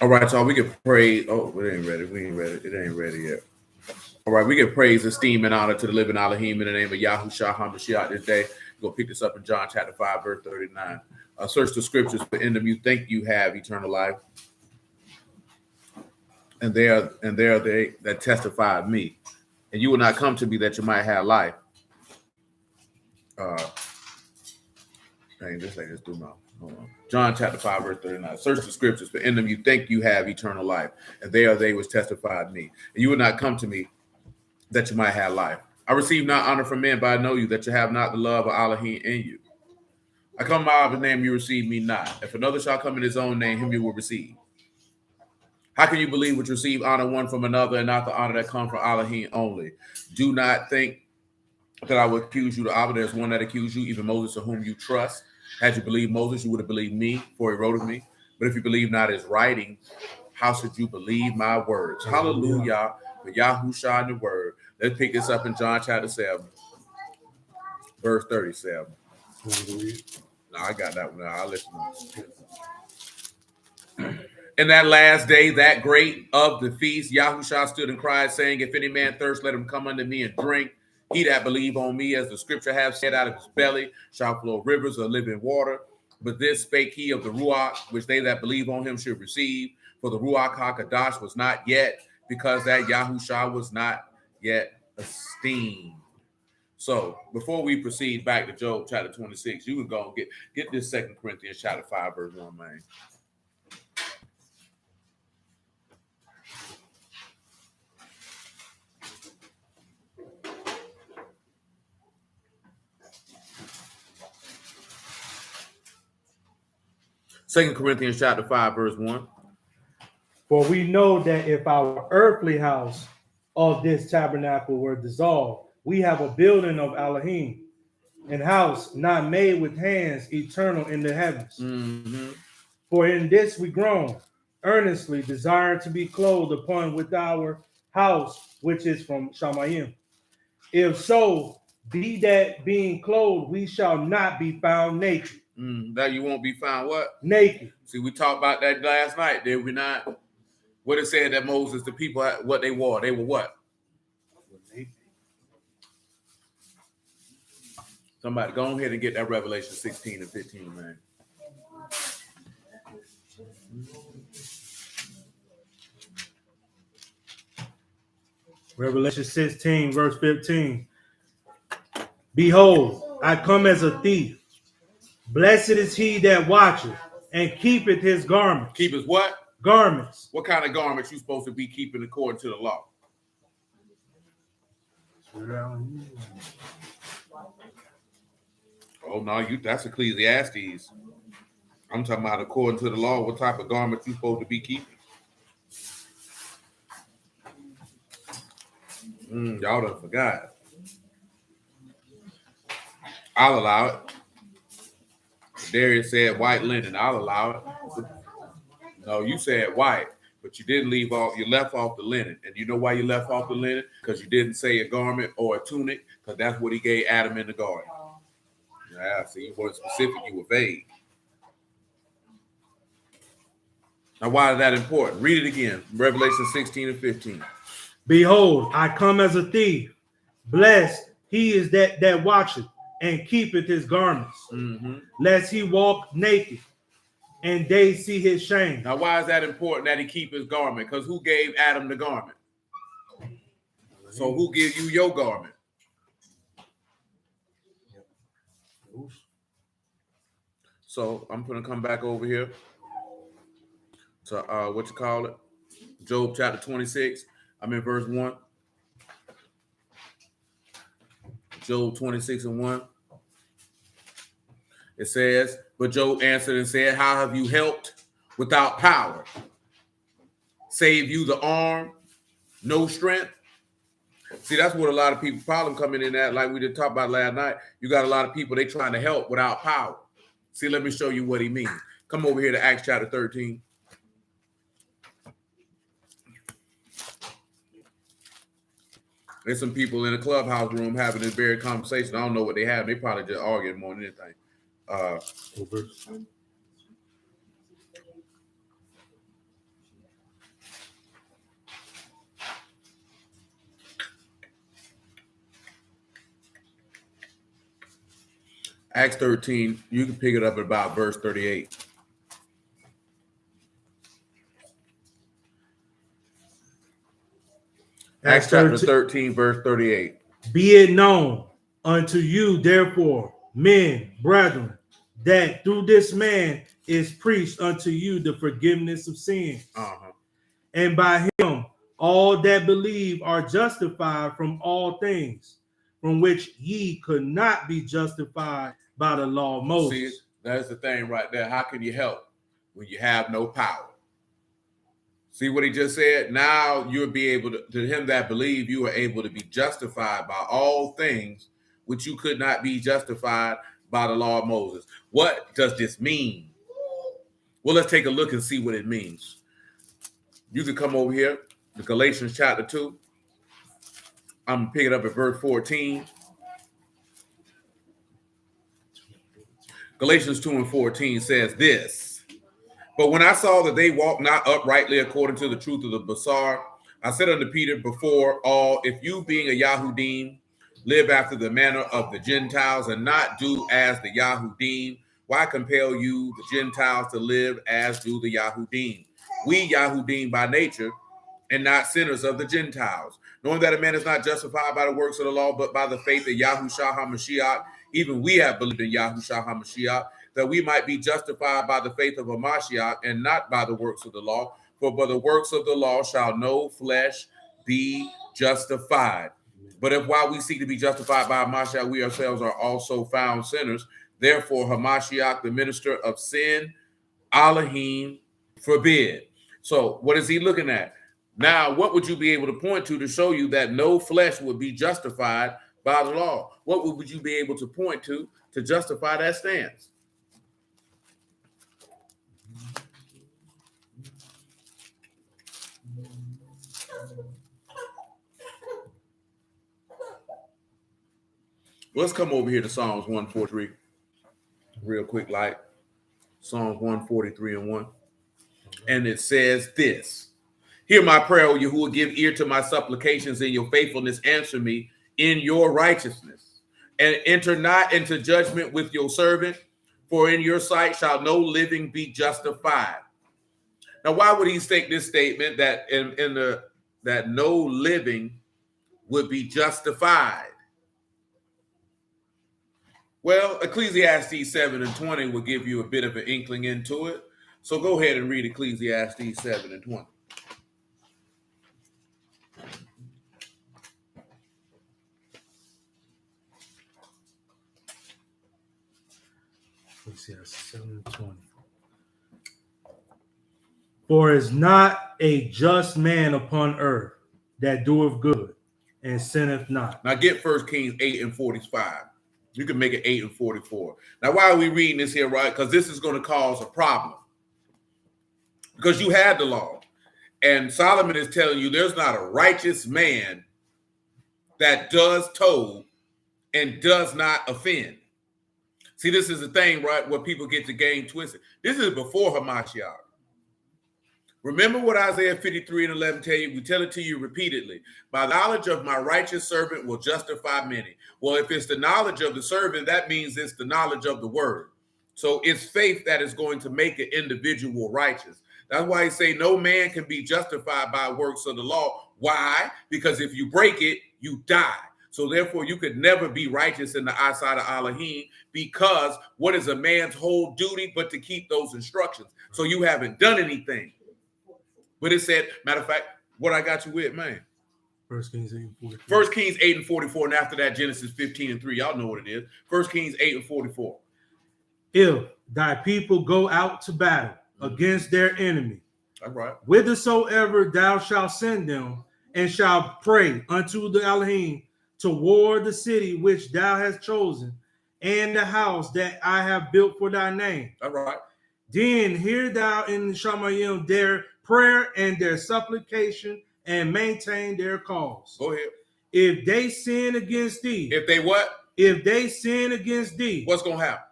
All right, so we can pray. Oh, it ain't ready. We ain't ready. It ain't ready yet. All right, we give praise, esteem, and honor to the living Elohim in the name of Yahushua HaMashiach this day. We're going to pick this up in John chapter 5, verse 39. Search the scriptures, for in them you think you have eternal life. And they are they that testify of me. And you will not come to me that you might have life. Dang, this ain't just do my. Hold on. John chapter 5, verse 39. Search the scriptures, for in them you think you have eternal life. And they are they which testify of me. And you will not come to me that you might have life. I receive not honor from men, but I know you, that you have not the love of Elohim in you. I come by his name, you receive me not. If another shall come in his own name, him you will receive. How can you believe which receive honor one from another, and not the honor that comes from Elohim only? Do not think that I would accuse you to Abba. There's one that accused you, even Moses, of whom you trust. Had you believed Moses, you would have believed me, for he wrote of me. But if you believe not his writing, how should you believe my words? Hallelujah. For Yahushua in the word. Let's pick this up in John chapter 7, verse 37. No, I got that one. I'll listen. In that last day, that great of the feast, Yahushua stood and cried, saying, if any man thirst, let him come unto me and drink. He that believe on me, as the scripture hath said, out of his belly shall flow rivers of living water. But this spake he of the Ruach, which they that believe on him should receive. For the Ruach HaKadosh was not yet, because that Yahushua was not yet esteemed. So before we proceed back to Job chapter 26, you can go and get this 2 Corinthians chapter 5, verse 1, man. Second Corinthians chapter 5, verse 1. For we know that if our earthly house of this tabernacle were dissolved, we have a building of Elohim, an house not made with hands, eternal in the heavens. Mm-hmm. For in this we groan, earnestly desire to be clothed upon with our house, which is from Shamayim. If so, be that being clothed, we shall not be found naked. That you won't be found what? Naked. See, we talked about that last night, did we not? What it said that Moses, the people, what they wore, they were what? Somebody go ahead and get that Revelation 16 and 15, man. Revelation 16, verse 15. Behold, I come as a thief. Blessed is he that watcheth and keepeth his garments. Keep his what? Garments. What kind of garments you supposed to be keeping according to the law? Oh no, that's Ecclesiastes. I'm talking about according to the law, what type of garments you supposed to be keeping. Y'all done forgot. I'll allow it. Darius said white linen. I'll allow it. No, you said white, but you didn't leave off. You left off the linen, and you know why you left off the linen? Because you didn't say a garment or a tunic, because that's what he gave Adam in the garden. Yeah, see, you weren't specific. You were vague. Now, why is that important? Read it again. Revelation 16 and 15. Behold, I come as a thief. Blessed he is that watcheth and keepeth his garments, lest he walk naked and they see his shame. Now, why is that important that he keep his garment? Because who gave Adam the garment? So who gives you your garment? So I'm going to come back over here to what you call it? Job chapter 26. I'm in verse 1. Job 26 and 1. It says, but Job answered and said, how have you helped without power? Save you the arm, no strength. See, that's what a lot of people problem coming in at, like we did talk about last night. You got a lot of people, they trying to help without power. See, let me show you what he means. Come over here to Acts chapter 13. There's some people in the clubhouse room having this very conversation. I don't know what they have. They probably just arguing more than anything. Acts 13, you can pick it up at about verse 38. Acts chapter 13, verse 38. Be it known unto you, therefore, men, brethren, that through this man is preached unto you the forgiveness of sins. And by him all that believe are justified from all things, from which ye could not be justified by the law of Moses. See, that's the thing right there. How can you help when you have no power? See what he just said? Now you'll be able to him that believe, you are able to be justified by all things which you could not be justified by the law of Moses. What does this mean? Well, let's take a look and see what it means. You can come over here to Galatians chapter 2. I'm going to pick it up at verse 14. Galatians 2 and 14 says this. But when I saw that they walked not uprightly according to the truth of the Basar, I said unto Peter before all, if you being a Yahudim live after the manner of the Gentiles and not do as the Yahudim, why compel you the Gentiles to live as do the Yahudim? We Yahudim by nature and not sinners of the Gentiles, knowing that a man is not justified by the works of the law, but by the faith of Yahushua HaMashiach. Even we have believed in Yahushua HaMashiach, that we might be justified by the faith of Hamashiach and not by the works of the law. For by the works of the law shall no flesh be justified. But if while we seek to be justified by Hamashiach, we ourselves are also found sinners, therefore Hamashiach, the minister of sin, Elohim, forbid. So what is he looking at? Now, what would you be able to point to show you that no flesh would be justified by the law? What would you be able to point to justify that stance? Let's come over here to Psalms 143 real quick, like Psalms 143 and 1. And it says this. Hear my prayer, O Yahuwah, give ear to my supplications. In your faithfulness answer me in your righteousness. And enter not into judgment with your servant, for in your sight shall no living be justified. Now, why would he state this statement that that no living would be justified? Well, Ecclesiastes 7 and 20 will give you a bit of an inkling into it. So go ahead and read Ecclesiastes 7 and 20. Ecclesiastes 7 and 20. For is not a just man upon earth that doeth good and sinneth not. Now get 1 Kings 8 and 45. You can make it 8 and 44. Now, why are we reading this here, right? Because this is going to cause a problem. Because you had the law. And Solomon is telling you there's not a righteous man that does toll and does not offend. See, this is the thing, right, where people get the game twisted. This is before Hamashiach. Remember what Isaiah 53 and 11 tell you? We tell it to you repeatedly. By knowledge of my righteous servant will justify many. Well, if it's the knowledge of the servant, that means it's the knowledge of the word. So it's faith that is going to make an individual righteous. That's why he say no man can be justified by works of the law. Why? Because if you break it, you die. So therefore, you could never be righteous in the eyesight of Elohim, because what is a man's whole duty but to keep those instructions? So you haven't done anything. But it said, matter of fact, what I got you with, man. 1 Kings 8 and 44. 1 Kings 8 and 44, and after that, Genesis 15 and 3. Y'all know what it is. 1 Kings 8 and 44. If thy people go out to battle against their enemy, all right, whithersoever thou shalt send them, and shalt pray unto the Elohim toward the city which thou hast chosen, and the house that I have built for thy name. All right. Then hear thou in Shamayim their prayer and their supplication, and maintain their cause. Go ahead. If they sin against thee. If they what? If they sin against thee. What's going to happen?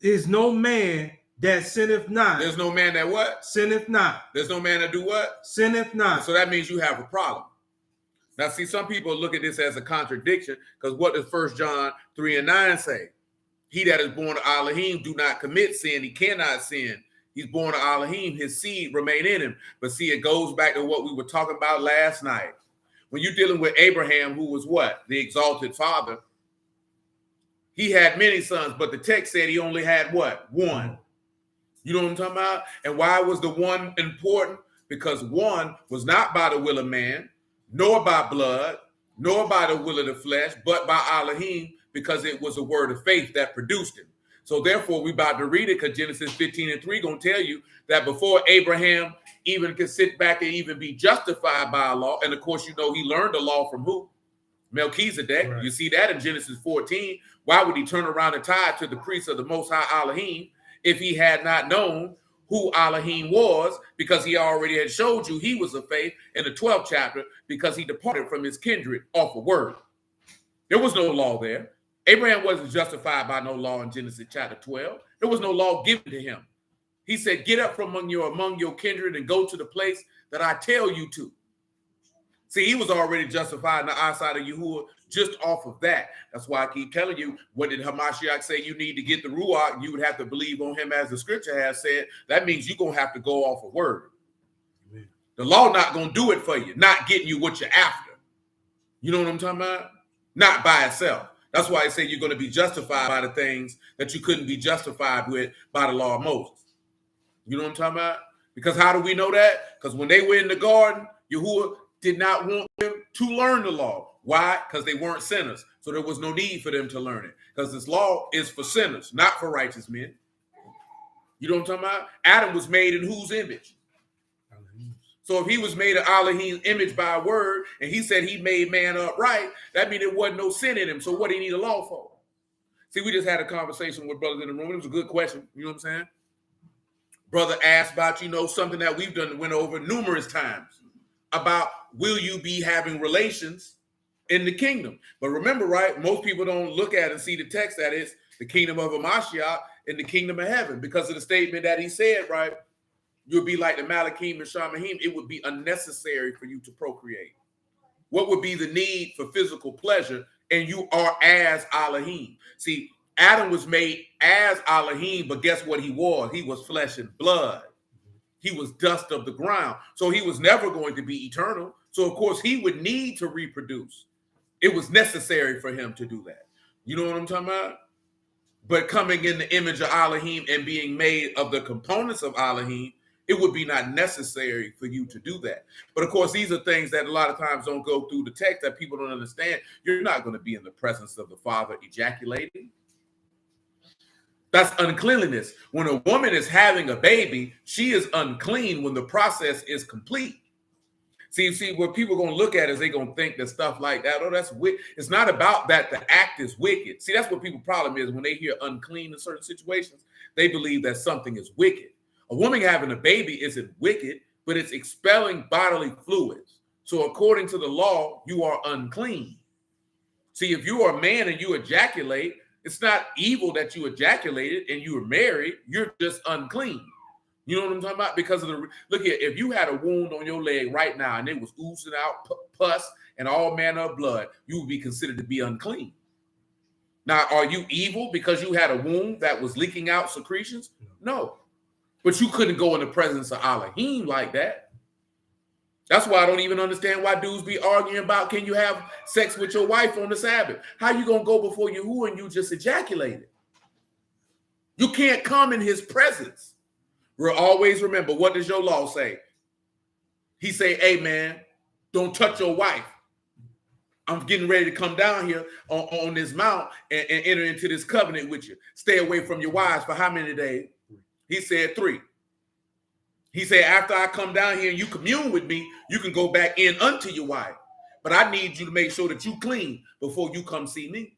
Is no man that sinneth not. There's no man that what? Sinneth not. There's no man that do what? Sinneth not. So that means you have a problem. Now, see, some people look at this as a contradiction, because what does 1 John 3 and 9 say? He that is born of Elohim do not commit sin. He cannot sin. He's born of Elohim. His seed remain in him. But see, it goes back to what we were talking about last night. When you're dealing with Abraham, who was what? The exalted father. He had many sons, but the text said he only had what? One. You know what I'm talking about? And why was the one important? Because one was not by the will of man, nor by blood, nor by the will of the flesh, but by Elohim, because it was a word of faith that produced him. So therefore, we about to read it because Genesis 15:3 going to tell you that before Abraham even could sit back and even be justified by a law, and of course, you know, he learned the law from who? Melchizedek. Right. You see that in Genesis 14. Why would he turn around and tie it to the priest of the Most High Elohim if he had not known who Elohim was? Because he already had showed you he was of faith in the 12th chapter because he departed from his kindred off a word. There was no law there. Abraham wasn't justified by no law in Genesis chapter 12. There was no law given to him. He said, get up from among your kindred and go to the place that I tell you to. See, he was already justified in the eyesight of Yahuwah just off of that. That's why I keep telling you, what did Hamashiach say? You need to get the Ruach. You would have to believe on him as the scripture has said. That means you're going to have to go off a word. Amen. The law not going to do it for you, not getting you what you're after. You know what I'm talking about? Not by itself. That's why I say you're going to be justified by the things that you couldn't be justified with by the law of Moses. You know what I'm talking about? Because how do we know that? Because when they were in the garden, Yahuwah did not want them to learn the law. Why? Because they weren't sinners. So there was no need for them to learn it. Because this law is for sinners, not for righteous men. You know what I'm talking about? Adam was made in whose image? So if he was made in Elohim's image by a word, and he said he made man upright, that means there wasn't no sin in him. So what do he need a law for? See, we just had a conversation with brothers in the room. It was a good question. You know what I'm saying? Brother asked about, you know, something that we've went over numerous times about will you be having relations in the kingdom? But remember, right, most people don't look at and see the text that it's the kingdom of Hamashiach in the kingdom of heaven because of the statement that he said, right? You'll be like the Malachim and Shamahim. It would be unnecessary for you to procreate. What would be the need for physical pleasure? And you are as Elohim. See, Adam was made as Elohim, but guess what he was? He was flesh and blood. He was dust of the ground. So he was never going to be eternal. So, of course, he would need to reproduce. It was necessary for him to do that. You know what I'm talking about? But coming in the image of Elohim and being made of the components of Elohim, it would be not necessary for you to do that. But, of course, these are things that a lot of times don't go through the text that people don't understand. You're not going to be in the presence of the Father ejaculating. That's uncleanliness. When a woman is having a baby, she is unclean when the process is complete. See, what people are going to look at is they're going to think that stuff like that, oh, that's wicked. It's not about that the act is wicked. See, that's what people's problem is when they hear unclean in certain situations. They believe that something is wicked. A woman having a baby isn't wicked, but it's expelling bodily fluids. So according to the law, you are unclean. See, if you are a man and you ejaculate, it's not evil that you ejaculated and you were married. You're just unclean. You know what I'm talking about? Because of look here, if you had a wound on your leg right now and it was oozing out pus and all manner of blood, you would be considered to be unclean. Now, are you evil because you had a wound that was leaking out secretions? No. But you couldn't go in the presence of Elohim like that. That's why I don't even understand why dudes be arguing about can you have sex with your wife on the Sabbath? How you going to go before Yahuwah and you just ejaculated? You can't come in his presence. We'll always remember, what does your law say? He say, hey, man, don't touch your wife. I'm getting ready to come down here on this mount and enter into this covenant with you. Stay away from your wives for how many days? He said 3. He said, after I come down here and you commune with me, you can go back in unto your wife. But I need you to make sure that you clean before you come see me.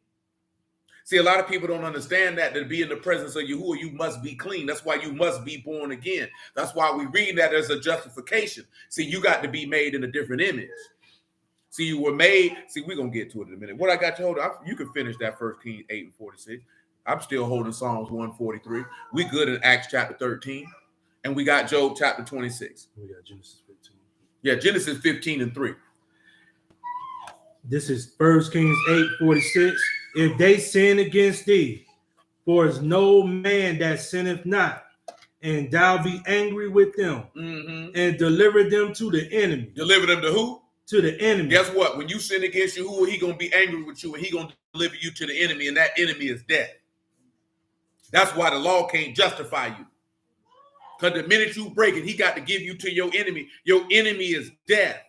See, a lot of people don't understand that to be in the presence of Yahuwah, you must be clean. That's why you must be born again. That's why we read that as a justification. See, you got to be made in a different image. See, you were made. See, we're going to get to it in a minute. What I got you hold on, you can finish that 1 Kings 8:46. I'm still holding Psalms 143. We good in Acts chapter 13. And we got Job chapter 26. We got Genesis 15. Yeah, Genesis 15:3. This is 1 Kings 8:46. If they sin against thee, For is no man that sinneth not, and thou be angry with them, and deliver them to the enemy. Deliver them to who? To the enemy. Guess what? When you sin against you, who he gonna be angry with you, and he gonna deliver you to the enemy, and that enemy is death. That's why the law can't justify you. Because the minute you break it, he got to give you to your enemy. Your enemy is death.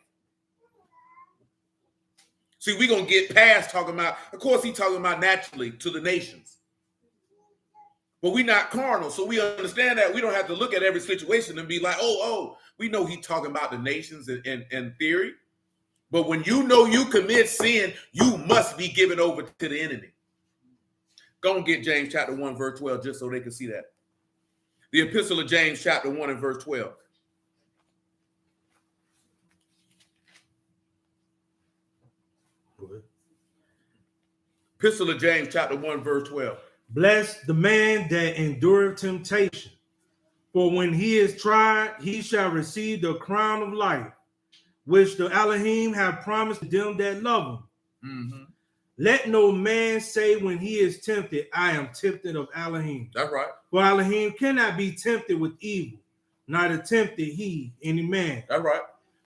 See, we're going to get past talking about, of course, he's talking about naturally to the nations. But we're not carnal, so we understand that. We don't have to look at every situation and be like, oh, we know he's talking about the nations in theory. But when you know you commit sin, you must be given over to the enemy. Go and get James chapter 1, verse 12, just so they can see that. The epistle of James chapter 1 and verse 12. Epistle of James chapter 1 verse 12. Bless the man that endureth temptation, for when he is tried, he shall receive the crown of life, which the Elohim have promised to them that love him. Let no man say when he is tempted, I am tempted of Elohim. That's right. For Elohim cannot be tempted with evil, neither tempted he any man. That's right.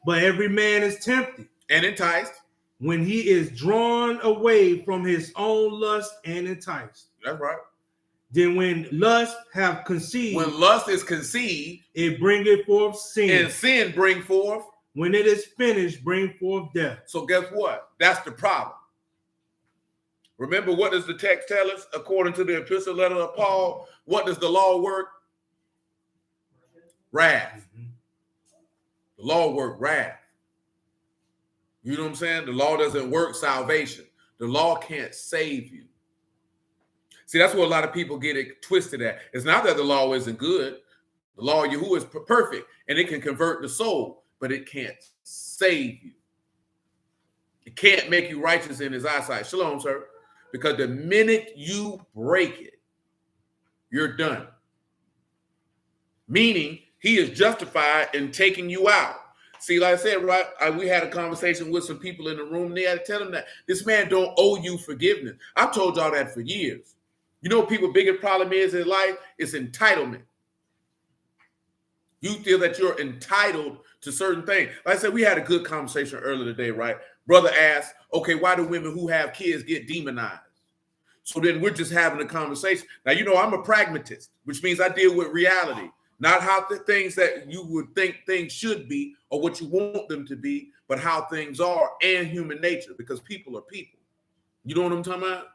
But every man is tempted and enticed when he is drawn away from his own lust and enticed. That's right. Then when lust have conceived, when lust is conceived, it bringeth forth sin. And sin bring forth. When it is finished, bring forth death. So guess what? That's the problem. Remember, what does the text tell us? According to the epistle letter of Paul, what does the law work? Wrath. The law work wrath. You know what I'm saying? The law doesn't work salvation. The law can't save you. See, that's what a lot of people get it twisted at. It's not that the law isn't good. The law of Yahuwah is perfect, and it can convert the soul, but it can't save you. It can't make you righteous in his eyesight. Shalom, sir. Because the minute you break it, you're done. Meaning, he is justified in taking you out. See, like I said, right, we had a conversation with some people in the room, and they had to tell them that this man don't owe you forgiveness. I've told y'all that for years. You know what people's biggest problem is in life? It's entitlement. You feel that you're entitled to certain things. Like I said, we had a good conversation earlier today, right? Brother asked, okay, why do women who have kids get demonized? So then we're just having a conversation. Now, you know, I'm a pragmatist, which means I deal with reality, not how the things that you would think things should be or what you want them to be, but how things are and human nature, because people are people. You know what I'm talking about?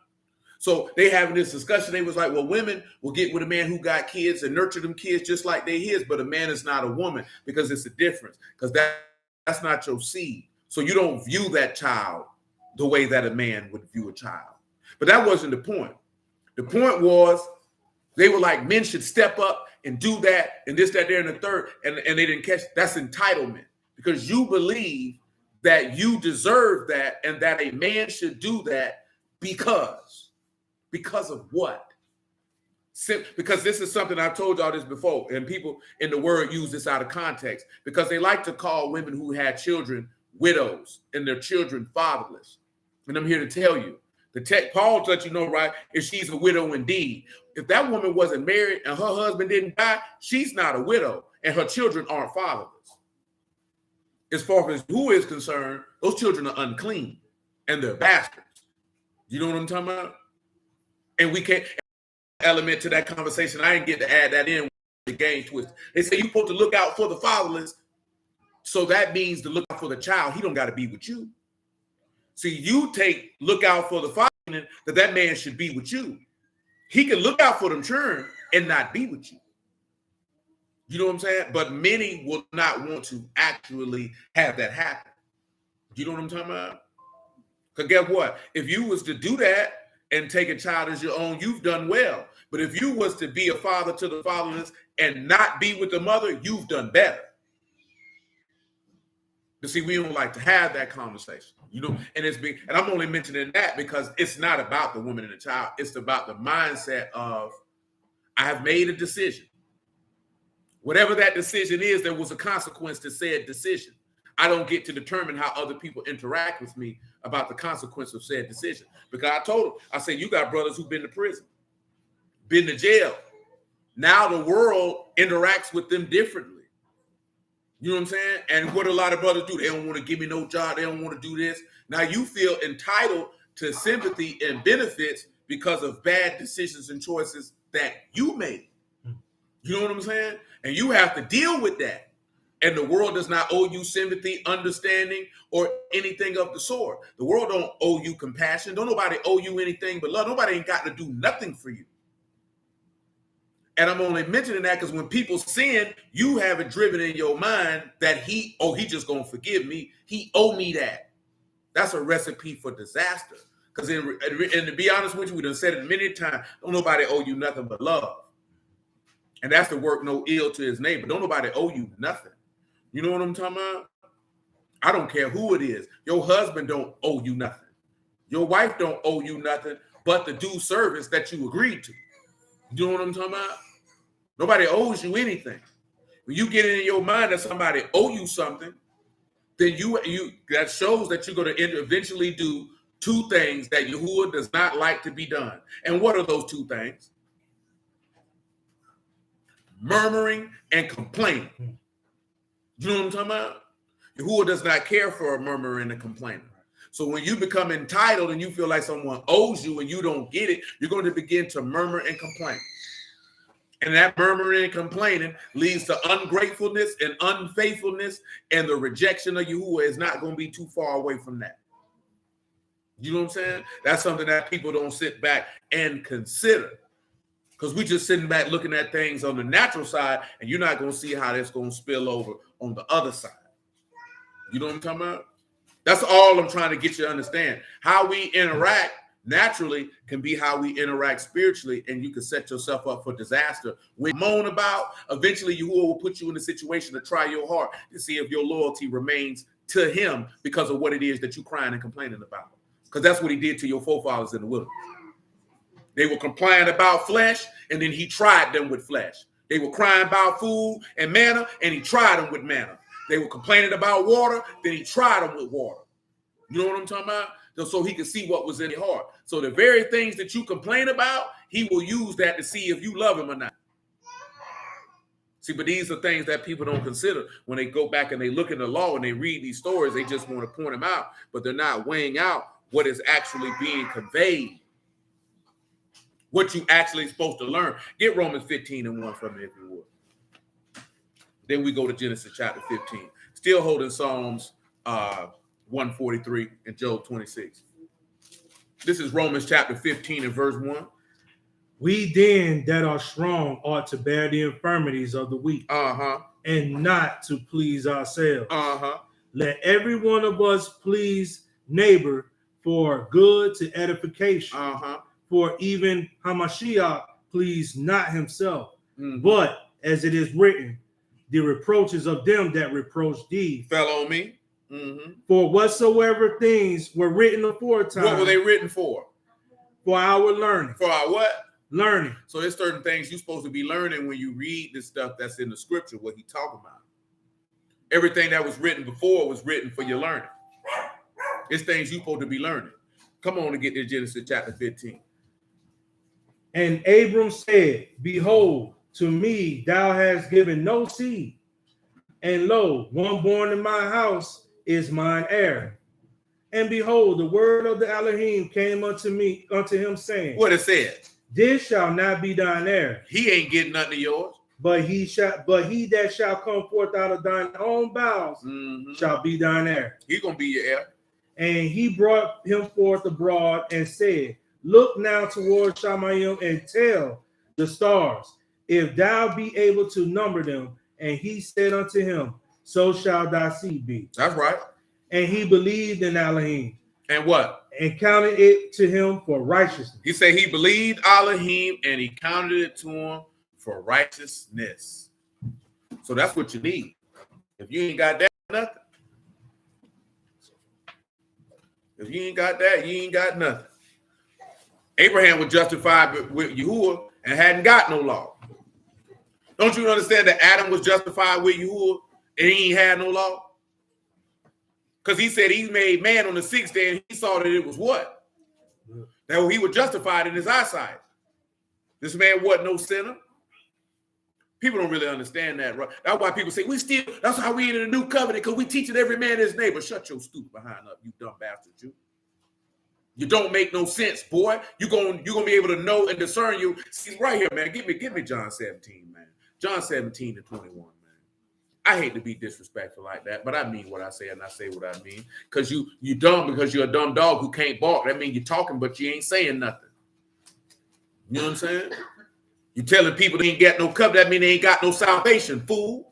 So they having this discussion. They was like, well, women will get with a man who got kids and nurture them kids just like they his, but a man is not a woman because it's a difference, because that's not your seed. So you don't view that child the way that a man would view a child. But that wasn't the point. The point was they were like, men should step up and do that and this, that, there, and the third. And they didn't catch. That's entitlement, because you believe that you deserve that and that a man should do that because of what? Because this is something I've told y'all this before, and people in the word use this out of context, because they like to call women who had children widows and their children fatherless. And I'm here to tell you, Paul let you know, right, if she's a widow indeed. If that woman wasn't married and her husband didn't die, she's not a widow and her children aren't fatherless. As far as who is concerned, those children are unclean and they're bastards. You know what I'm talking about? And we can't element to that conversation. I didn't get to add that in with the game twist. They say you're supposed to look out for the fatherless. So that means to look out for the child. He don't got to be with you. See, you look out for the father, that man should be with you. He can look out for them children and not be with you. You know what I'm saying? But many will not want to actually have that happen. You know what I'm talking about? Because guess what? If you was to do that and take a child as your own, you've done well. But if you was to be a father to the fatherless and not be with the mother, you've done better. But see, we don't like to have that conversation, you know, and I'm only mentioning that because it's not about the woman and the child. It's about the mindset of, I have made a decision. Whatever that decision is, there was a consequence to said decision. I don't get to determine how other people interact with me about the consequence of said decision. Because I told them, I said, you got brothers who've been to prison. been to jail. Now the world interacts with them differently. You know what I'm saying? And what a lot of brothers do, they don't want to give me no job. They don't want to do this. Now you feel entitled to sympathy and benefits because of bad decisions and choices that you made. You know what I'm saying? And you have to deal with that. And the world does not owe you sympathy, understanding, or anything of the sort. The world don't owe you compassion. Don't nobody owe you anything but love. Nobody ain't got to do nothing for you. And I'm only mentioning that because when people sin, you have it driven in your mind that he just gonna forgive me. He owe me that. That's a recipe for disaster. Because and to be honest with you, we done said it many times, don't nobody owe you nothing but love. And that's to work no ill to his neighbor. Don't nobody owe you nothing. You know what I'm talking about? I don't care who it is. Your husband don't owe you nothing. Your wife don't owe you nothing but the due service that you agreed to. You know what I'm talking about? Nobody owes you anything. When you get it in your mind that somebody owe you something, then you that shows that you're going to eventually do two things that Yahuwah does not like to be done. And what are those two things? Murmuring and complaining. You know what I'm talking about? Yahuwah does not care for a murmurer and a complainer. So when you become entitled and you feel like someone owes you and you don't get it, you're going to begin to murmur and complain. And that murmuring and complaining leads to ungratefulness and unfaithfulness, and the rejection of Yahuwah is not going to be too far away from that. You know what I'm saying? That's something that people don't sit back and consider. Because we just sitting back looking at things on the natural side, and you're not going to see how that's going to spill over on the other side. You know what I'm talking about? That's all I'm trying to get you to understand. How we interact naturally can be how we interact spiritually, and you can set yourself up for disaster. When you moan about, eventually Yahuwah will put you in a situation to try your heart to see if your loyalty remains to him because of what it is that you're crying and complaining about. Because that's what he did to your forefathers in the wilderness. They were complaining about flesh, and then he tried them with flesh. They were crying about food and manna, and he tried them with manna. They were complaining about water, then he tried them with water. You know what I'm talking about? So he could see what was in their heart. So the very things that you complain about, he will use that to see if you love him or not. See, but these are things that people don't consider when they go back and they look in the law and they read these stories. They just want to point them out, but they're not weighing out what is actually being conveyed. What you actually supposed to learn. Get Romans 15:1 from me if you would. Then we go to Genesis chapter 15. Still holding Psalms 143 and Job 26. This is Romans chapter 15 and verse 1. We then that are strong ought to bear the infirmities of the weak, and not to please ourselves. Let every one of us please neighbor for good to edification. For even Hamashiach pleased not himself, but as it is written, the reproaches of them that reproach thee fell on me. For whatsoever things were written aforetime. What were they written for? For our learning. For our what? Learning. So there's certain things you're supposed to be learning when you read this stuff that's in the scripture, what he's talking about. Everything that was written before was written for your learning. It's things you're supposed to be learning. Come on and get to Genesis chapter 15. And Abram said, behold, to me thou hast given no seed, and lo, one born in my house is mine heir. And behold, the word of the Elohim came unto him, saying, what it said? This shall not be thine heir. He ain't getting nothing of yours. But he that shall come forth out of thine own bowels shall be thine heir. He's gonna be your heir. And he brought him forth abroad and said, look now toward Shamayim and tell the stars, if thou be able to number them. And he said unto him, so shall thy seed be. That's right. And he believed in Elohim. And what? And counted it to him for righteousness. He said he believed Elohim and he counted it to him for righteousness. So that's what you need. If you ain't got that, nothing. If you ain't got that, you ain't got nothing. Abraham was justified with Yahuwah and hadn't got no law. Don't you understand that Adam was justified with Yahuwah and he ain't had no law? Because he said he made man on the sixth day and he saw that it was what? That he was justified in his eyesight. This man wasn't no sinner. People don't really understand that, right? That's why people say, that's how we in the new covenant, because we teaching every man his neighbor. Shut your stoop behind up, you dumb bastard, you. You don't make no sense, boy. You're gonna be able to know and discern you. See, right here, man. Give me John 17, man. John 17 to 21, man. I hate to be disrespectful like that, but I mean what I say, and I say what I mean. Because you dumb because you're a dumb dog who can't bark. That means you're talking, but you ain't saying nothing. You know what I'm saying? You telling people they ain't got no covenant, that mean they ain't got no salvation, fool.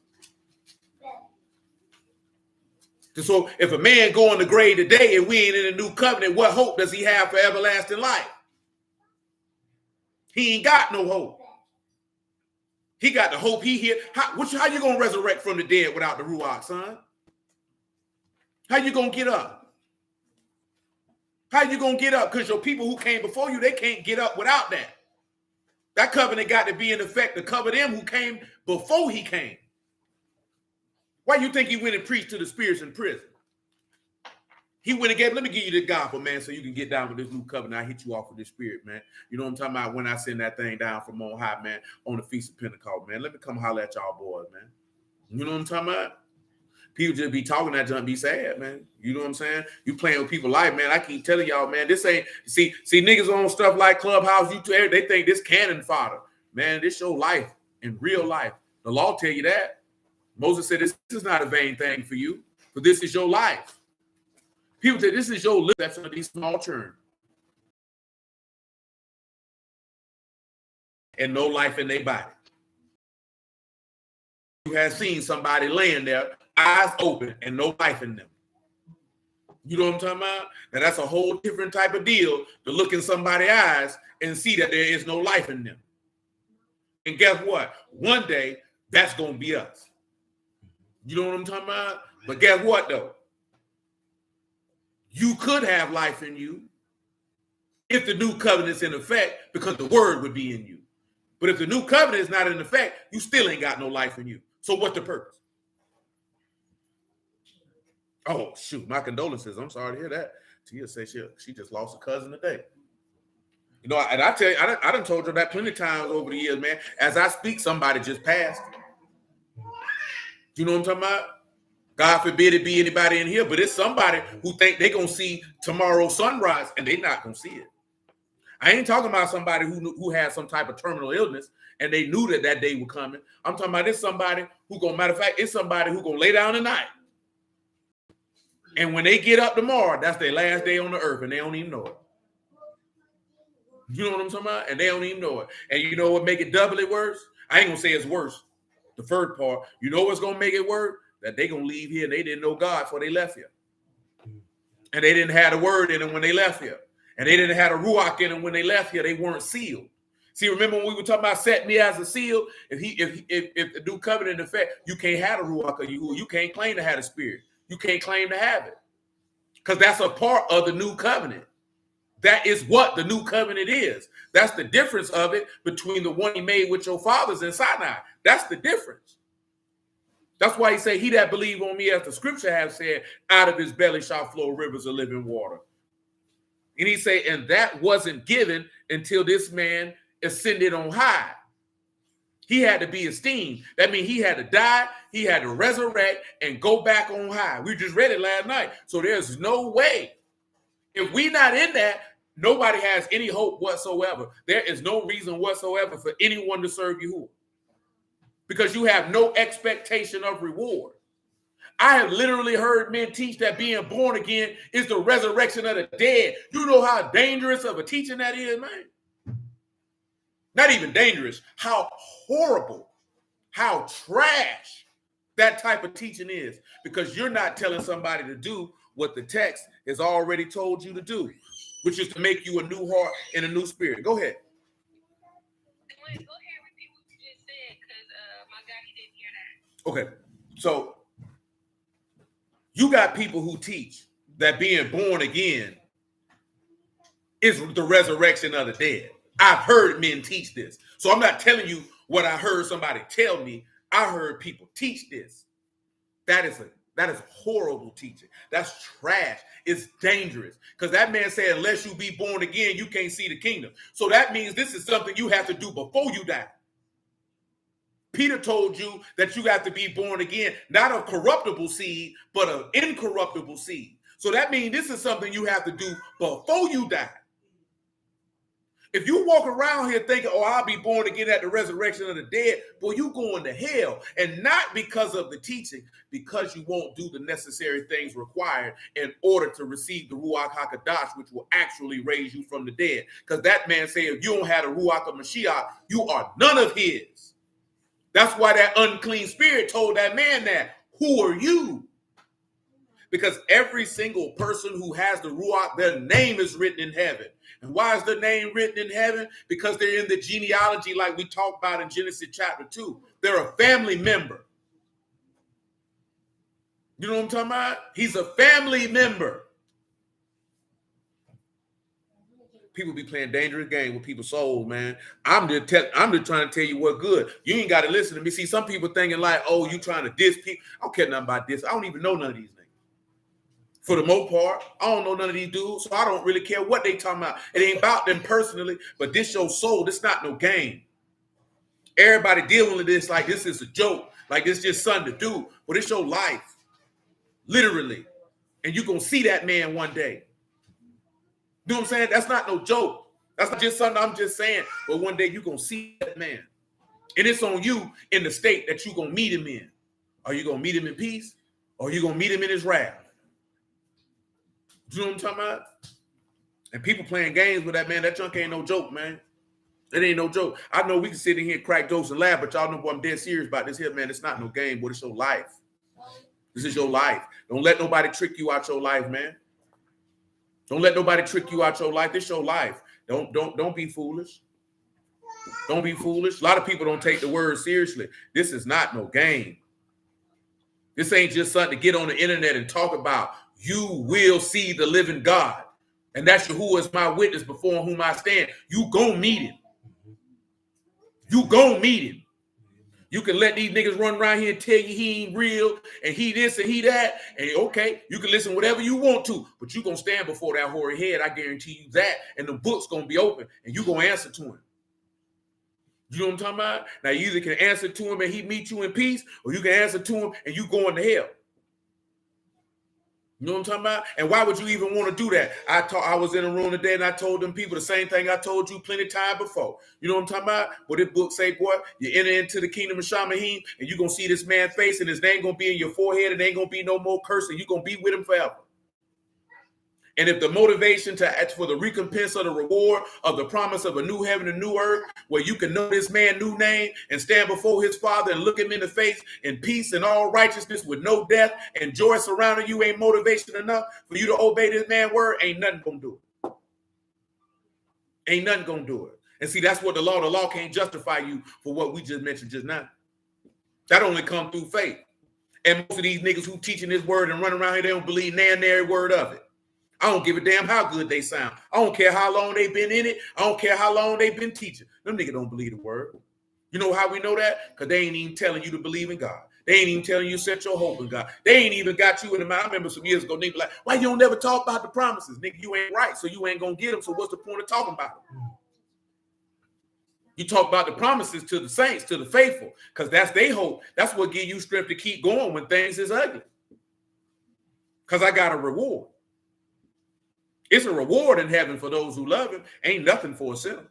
So if a man go in the grave today and we ain't in a new covenant, what hope does he have for everlasting life? He ain't got no hope. He got the hope he here. How you gonna resurrect from the dead without the Ruach, son? How you gonna get up? How you gonna get up? Because your people who came before you, they can't get up without that. That covenant got to be in effect to cover them who came before he came. Why you think he went and preached to the spirits in prison? He went and gave, let me give you the gospel, man, so you can get down with this new covenant. I hit you off with this spirit, man. You know what I'm talking about? When I send that thing down from on high, man, on the Feast of Pentecost, man. Let me come holler at y'all boys, man. You know what I'm talking about? People just be talking that junk, be sad, man. You know what I'm saying? You playing with people's life, man. I keep telling y'all, man, this ain't, see niggas on stuff like Clubhouse, YouTube, they think this cannon fodder. Man, this your life in real life. The law tell you that. Moses said, this is not a vain thing for you, but this is your life. People say, this is your life. That's under these small children. And no life in their body. You have seen somebody laying there, eyes open, and no life in them. You know what I'm talking about? Now that's a whole different type of deal to look in somebody's eyes and see that there is no life in them. And guess what? One day, that's going to be us. You know what I'm talking about? But guess what, though? You could have life in you if the new covenant's in effect, because the word would be in you. But if the new covenant is not in effect, you still ain't got no life in you. So what's the purpose? Oh, shoot, my condolences. I'm sorry to hear that. Tia said she just lost a cousin today. You know, and I tell you, I done told you that plenty of times over the years, man. As I speak, somebody just passed. You know what I'm talking about? God forbid it be anybody in here, but it's somebody who think they're going to see tomorrow's sunrise, and they're not going to see it. I ain't talking about somebody who has some type of terminal illness, and they knew that day was coming. I'm talking about this somebody who going, matter of fact, it's somebody who going to lay down tonight. And when they get up tomorrow, that's their last day on the earth, and they don't even know it. You know what I'm talking about? And they don't even know it. And you know what make it doubly worse? I ain't going to say it's worse. The third part, you know what's going to make it worse? That they going to leave here and they didn't know God before they left here. And they didn't have the word in them when they left here. And they didn't have a ruach in them when they left here. They weren't sealed. See, remember when we were talking about set me as a seal? If the new covenant in effect, you can't have a ruach of you. You can't claim to have the spirit. You can't claim to have it. Because that's a part of the new covenant. That is what the new covenant is. That's the difference of it between the one he made with your fathers in Sinai. That's the difference. That's why he said, he that believe on me, as the scripture has said, out of his belly shall flow rivers of living water. And he said, and that wasn't given until this man ascended on high. He had to be esteemed. That means he had to die, he had to resurrect, and go back on high. We just read it last night. So there's no way. If we're not in that, nobody has any hope whatsoever. There is no reason whatsoever for anyone to serve Yahuwah. Because you have no expectation of reward. I have literally heard men teach that being born again is the resurrection of the dead. You know how dangerous of a teaching that is, man? Not even dangerous. How horrible, how trash that type of teaching is. Because you're not telling somebody to do what the text has already told you to do, which is to make you a new heart and a new spirit. Go ahead. Okay, so you got people who teach that being born again is the resurrection of the dead. I've heard men teach this. So I'm not telling you what I heard somebody tell me. I heard people teach this. That's That is horrible teaching. That's trash. It's dangerous. Because that man said, unless you be born again, you can't see the kingdom. So that means this is something you have to do before you die. Peter told you that you have to be born again, not of corruptible seed, but of incorruptible seed. So that means this is something you have to do before you die. If you walk around here thinking, oh, I'll be born again at the resurrection of the dead, boy, you going to hell. And not because of the teaching, because you won't do the necessary things required in order to receive the Ruach HaKodesh, which will actually raise you from the dead. Because that man said, if you don't have the Ruach of Mashiach, you are none of his. That's why that unclean spirit told that man that. Who are you? Because every single person who has the Ruach, their name is written in heaven. And why is their name written in heaven? Because they're in the genealogy like we talked about in Genesis chapter 2. They're a family member. You know what I'm talking about? He's a family member. People be playing dangerous game with people's souls, man. I'm just trying to tell you what good. You ain't got to listen to me. See, some people thinking like, oh, you trying to diss people. I don't care nothing about this. I don't even know none of these niggas. For the most part, I don't know none of these dudes, so I don't really care what they talking about. It ain't about them personally, but this your soul. This not no game. Everybody dealing with this like this is a joke, like this just something to do. But it's your life, literally. And you're going to see that man one day. You know what I'm saying? That's not no joke. That's not just something I'm just saying. But one day you're going to see that man. And it's on you in the state that you're going to meet him in. Are you going to meet him in peace? Or are you going to meet him in his wrath? You know what I'm talking about? And people playing games with that, man. That junk ain't no joke, man. It ain't no joke. I know we can sit in here, crack jokes and laugh, but y'all know what I'm dead serious about this here, man. It's not no game, but it's your life. This is your life. Don't let nobody trick you out your life, man. Don't let nobody trick you out your life. This is your life. Don't be foolish. Don't be foolish. A lot of people don't take the word seriously. This is not no game. This ain't just something to get on the internet and talk about. You will see the living God. And that's who is my witness before whom I stand. You gonna meet him. You gonna meet him. You can let these niggas run around here and tell you he ain't real and he this and he that. And okay, you can listen whatever you want to, but you gonna stand before that hoary head. I guarantee you that. And the book's gonna be open and you gonna answer to him. You know what I'm talking about? Now you either can answer to him and he meet you in peace, or you can answer to him and you going to hell. You know what I'm talking about? And why would you even want to do that? I was in a room today and I told them people the same thing I told you plenty of time before. You know what I'm talking about? What this book say, boy, you enter into the kingdom of Shamahim and you're going to see this man's face and his name going to be in your forehead and there ain't going to be no more cursing. You're going to be with him forever. And if the motivation for the recompense of the reward of the promise of a new heaven and new earth, where you can know this man's new name and stand before his father and look him in the face in peace and all righteousness with no death and joy surrounding you ain't motivation enough for you to obey this man's word, ain't nothing gonna do it. Ain't nothing gonna do it. And see, that's what the law can't justify you for what we just mentioned just now. That only come through faith. And most of these niggas who teaching this word and running around here, they don't believe every word of it. I don't give a damn how good they sound. I don't care how long they've been in it. I don't care how long they've been teaching. Them niggas don't believe the word. You know how we know that? Because they ain't even telling you to believe in God. They ain't even telling you to set your hope in God. They ain't even got you in the mind. I remember some years ago, niggas like, why you don't never talk about the promises? Nigga, you ain't right, so you ain't going to get them. So what's the point of talking about them? You talk about the promises to the saints, to the faithful, because that's their hope. That's what gives you strength to keep going when things is ugly. Because I got a reward. It's a reward in heaven for those who love him. Ain't nothing for a sinner.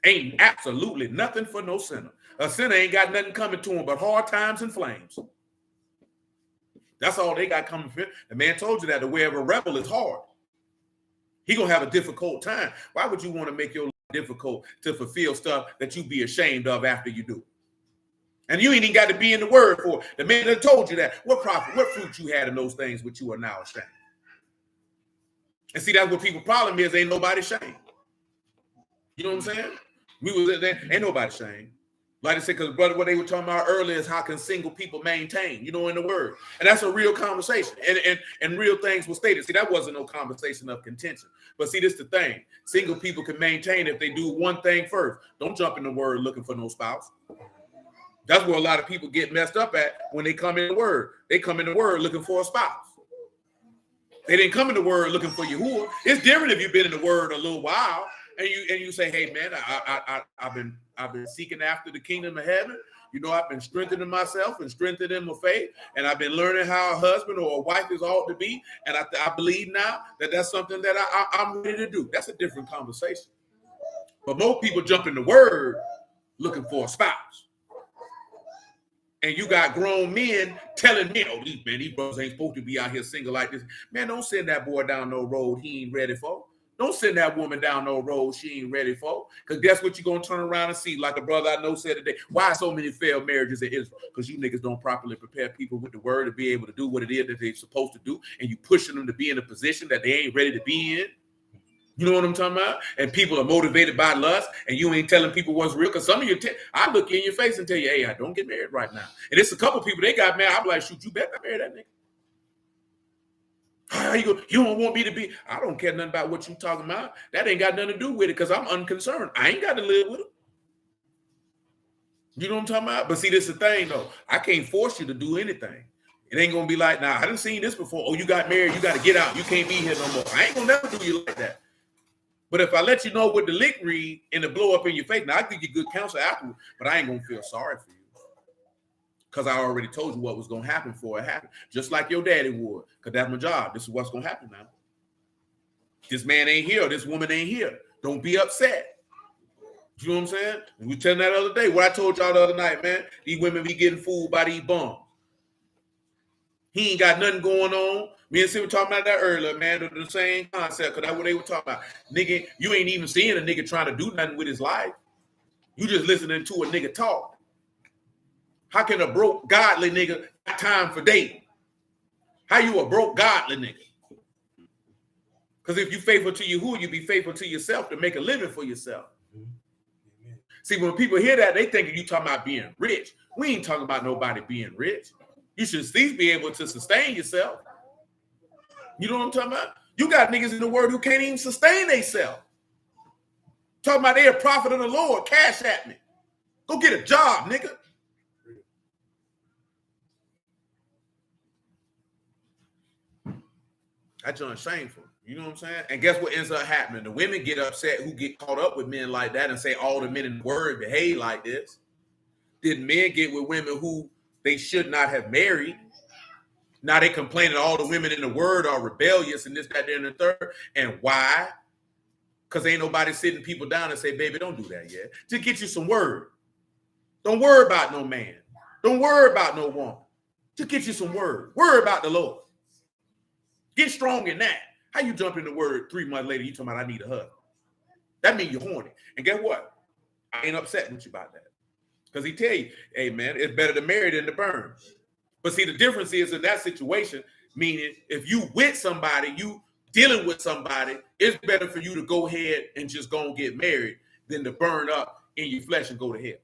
Ain't absolutely nothing for no sinner. A sinner ain't got nothing coming to him but hard times and flames. That's all they got coming for him. The man told you that the way of a rebel is hard. He gonna have a difficult time. Why would you want to make your life difficult to fulfill stuff that you be ashamed of after you do? And you ain't even got to be in the word for it. The man that told you that. What profit, what fruit you had in those things which you are now ashamed? And see, that's what people's problem is. Ain't nobody ashamed. You know what I'm saying? We was there, ain't nobody ashamed. Like I said, because brother, what they were talking about earlier is how can single people maintain, you know, in the word. And that's a real conversation. And real things were stated. See, that wasn't no conversation of contention. But see, this is the thing. Single people can maintain if they do one thing first. Don't jump in the word looking for no spouse. That's where a lot of people get messed up at when they come in the word. They come in the word looking for a spouse. They didn't come in the word looking for Yahuwah. It's different if you've been in the word a little while and you say, hey man, I've been seeking after the kingdom of heaven. You know, I've been strengthening myself and strengthening my faith, and I've been learning how a husband or a wife is ought to be. And I believe now that that's something that I'm ready to do. That's a different conversation. But most people jump in the word looking for a spouse. And you got grown men telling me, oh, these brothers ain't supposed to be out here single like this. Man, don't send that boy down no road he ain't ready for. Don't send that woman down no road she ain't ready for. Because guess what you're going to turn around and see? Like a brother I know said today, why so many failed marriages in Israel? Because you niggas don't properly prepare people with the word to be able to do what it is that they're supposed to do. And you pushing them to be in a position that they ain't ready to be in. You know what I'm talking about? And people are motivated by lust, and you ain't telling people what's real. Because some of you, I look in your face and tell you, hey, I don't get married right now. And it's a couple people, they got married. I'm like, shoot, you better not marry that nigga. How you go? You don't want me to be. I don't care nothing about what you talking about. That ain't got nothing to do with it because I'm unconcerned. I ain't got to live with him. You know what I'm talking about? But see, this is the thing, though. I can't force you to do anything. It ain't going to be like, nah, I done seen this before. Oh, you got married. You got to get out. You can't be here no more. I ain't going to never do you like that. But if I let you know what the lick read and it blow up in your face, now I give you good counsel afterward, but I ain't going to feel sorry for you. Because I already told you what was going to happen before it happened. Just like your daddy would. Because that's my job. This is what's going to happen now. This man ain't here. This woman ain't here. Don't be upset. You know what I'm saying? We were telling that other day. What I told y'all the other night, man. These women be getting fooled by these bums. He ain't got nothing going on. Me and Sid were talking about that earlier, man. The same concept, because that's what they were talking about. Nigga, you ain't even seeing a nigga trying to do nothing with his life. You just listening to a nigga talk. How can a broke, godly nigga got time for dating? How you a broke, godly nigga? Because if you faithful to Yahuwah, you be faithful to yourself to make a living for yourself. Mm-hmm. See, when people hear that, they think you talking about being rich. We ain't talking about nobody being rich. You should at least be able to sustain yourself. You know what I'm talking about? You got niggas in the world who can't even sustain themselves. Talking about they a prophet of the Lord. Cash at me. Go get a job, nigga. That's just shameful. You know what I'm saying? And guess what ends up happening? The women get upset who get caught up with men like that and say all the men in the word behave like this. Did men get with women who they should not have married? Now they complaining all the women in the word are rebellious and this, that, and the third. And why? Because ain't nobody sitting people down and say, baby, don't do that yet. Just get you some word. Don't worry about no man. Don't worry about no woman. Just get you some word. Worry about the Lord. Get strong in that. How you jump in the word 3 months later, you talking about I need a hug. That means you're horny. And guess what? I ain't upset with you about that. Because he tell you, hey, man, it's better to marry than to burn. But see, the difference is in that situation, meaning if you with somebody, you dealing with somebody, it's better for you to go ahead and just go and get married than to burn up in your flesh and go to hell.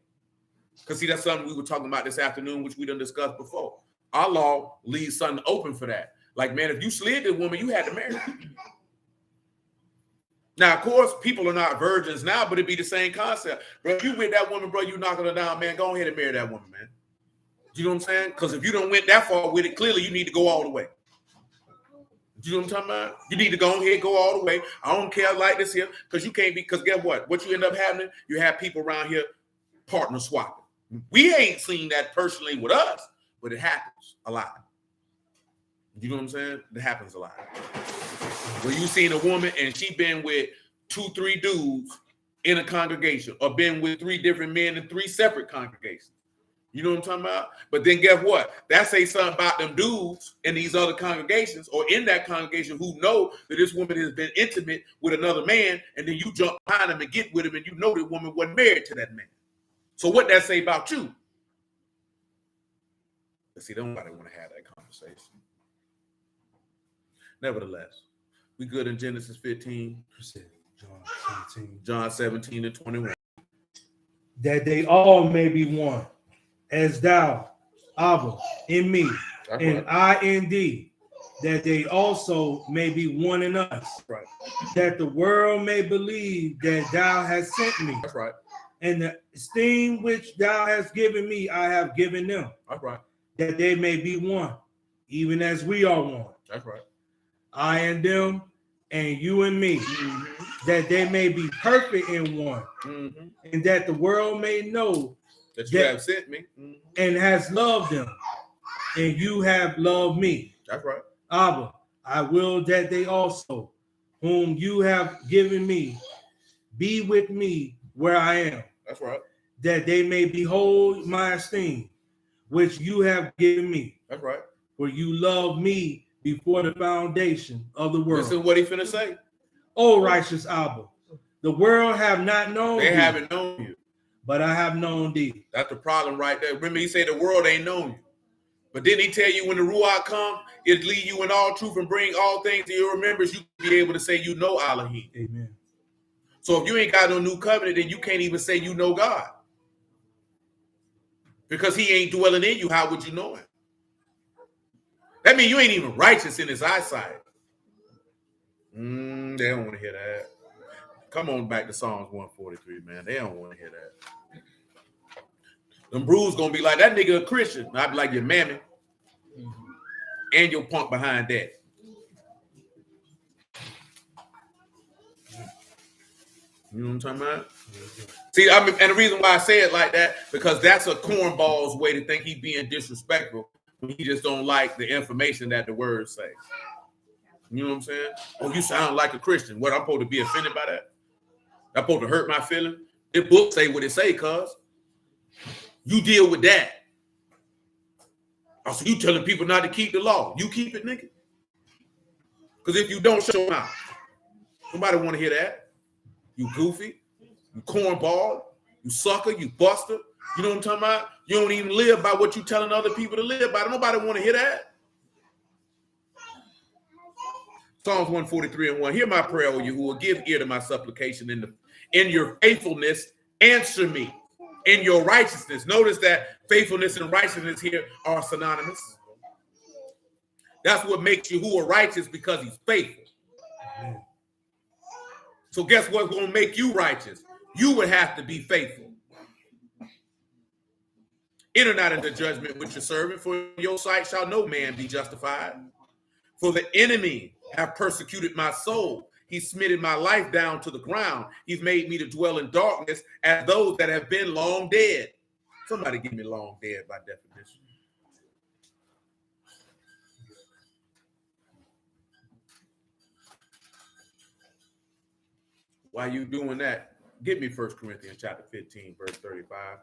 Because see, that's something we were talking about this afternoon, which we done discussed before. Our law leaves something open for that. Like, man, if you slid this woman, you had to marry her. Now, of course, people are not virgins now, but it'd be the same concept. Bro, if you with that woman, bro, you knocking her down, man, go ahead and marry that woman, man. You know what I'm saying? Because if you don't went that far with it, clearly you need to go all the way. You know what I'm talking about? You need to go ahead, go all the way. I don't care like this here, because you can't be, because guess what? What you end up having, you have people around here partner swapping. We ain't seen that personally with us, but it happens a lot. You know what I'm saying? It happens a lot. When you seen a woman and she been with 2-3 dudes in a congregation, or been with 3 different men in 3 separate congregations. You know what I'm talking about? But then guess what? That say something about them dudes in these other congregations or in that congregation who know that this woman has been intimate with another man, and then you jump behind him and get with him, and you know the woman wasn't married to that man. So what that say about you? But see, nobody want to have that conversation. Nevertheless, we good in Genesis 15. John 17 and 21. That they all may be one, as thou, Abba, in me, that's and right. I in thee, that they also may be one in us. Right. That the world may believe that thou hast sent me. That's right. And the esteem which thou hast given me, I have given them. That's right. That they may be one, even as we are one. That's right. I and them, and you and me, that they may be perfect in one, and that the world may know that you have sent me and has loved them, and you have loved me. That's right. Abba, I will that they also, whom you have given me, be with me where I am. That's right. That they may behold my esteem, which you have given me. That's right. For you love me before the foundation of the world. Listen what he finna say. O righteous Abba, the world have not known They thee, haven't known you. but I have known thee. That's the problem right there. Remember, he said the world ain't known you. But didn't he tell you when the Ruach come, it lead you in all truth and bring all things to your remembrance, you can be able to say you know Elohim. Amen. So if you ain't got no new covenant, then you can't even say you know God. Because he ain't dwelling in you, how would you know him? That means you ain't even righteous in his eyesight. They don't want to hear that. Come on back to Psalms 143, man. They don't want to hear that. Them brews gonna be like, that nigga a Christian. I'd be like, your mammy and your punk behind that. You know what I'm talking about? See, I mean, and the reason why I say it like that, because that's a cornball's way to think he's being disrespectful when he just don't like the information that the words say. You know what I'm saying? Oh, you sound like a Christian. What, I'm supposed to be offended by that? I'm supposed to hurt my feelings? The book say what it say, cuz. You deal with that. Oh, so you telling people not to keep the law. You keep it, nigga. Because if you don't, show them out. Nobody want to hear that. You goofy. You cornball. You sucker. You buster. You know what I'm talking about? You don't even live by what you telling other people to live by. Nobody want to hear that. Psalms 143:1. Hear my prayer, O Yahuwah. Give ear to my supplication in your faithfulness. Answer me. In your righteousness. Notice that faithfulness and righteousness here are synonymous. That's what makes Yahuwah righteous, because he's faithful. So guess what's going to make you righteous? You would have to be faithful. Enter not into judgment with your servant, for your sight shall no man be justified. For the enemy have persecuted my soul. He smitted my life down to the ground. He's made me to dwell in darkness as those that have been long dead. Somebody give me long dead by definition. While you doing that, give me 1 Corinthians chapter 15, verse 35.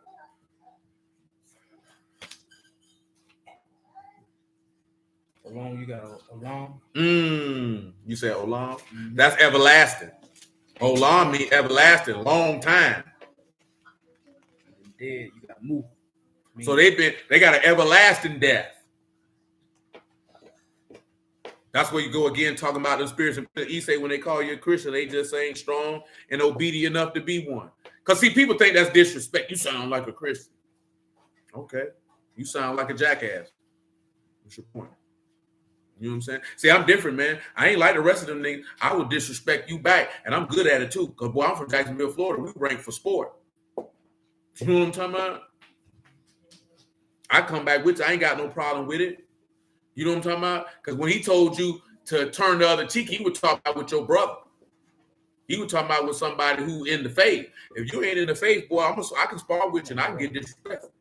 Olam, you got Olam? You said Olam? That's everlasting. Olam means everlasting, long time. Dead, you got Mu. So they got an everlasting death. That's where you go again, talking about the spirits. You say when they call you a Christian, they just ain't strong and obedient enough to be one. Because see, people think that's disrespect. You sound like a Christian. Okay. You sound like a jackass. What's your point? You know what I'm saying? See, I'm different, man. I ain't like the rest of them niggas. I would disrespect you back, and I'm good at it too. Because, boy, I'm from Jacksonville, Florida. We rank for sport. You know what I'm talking about? I come back with you. I ain't got no problem with it. You know what I'm talking about? Because when he told you to turn the other cheek, he would talk about with your brother. He would talk about with somebody who in the faith. If you ain't in the faith, boy, I can spar with you and I can get disrespectful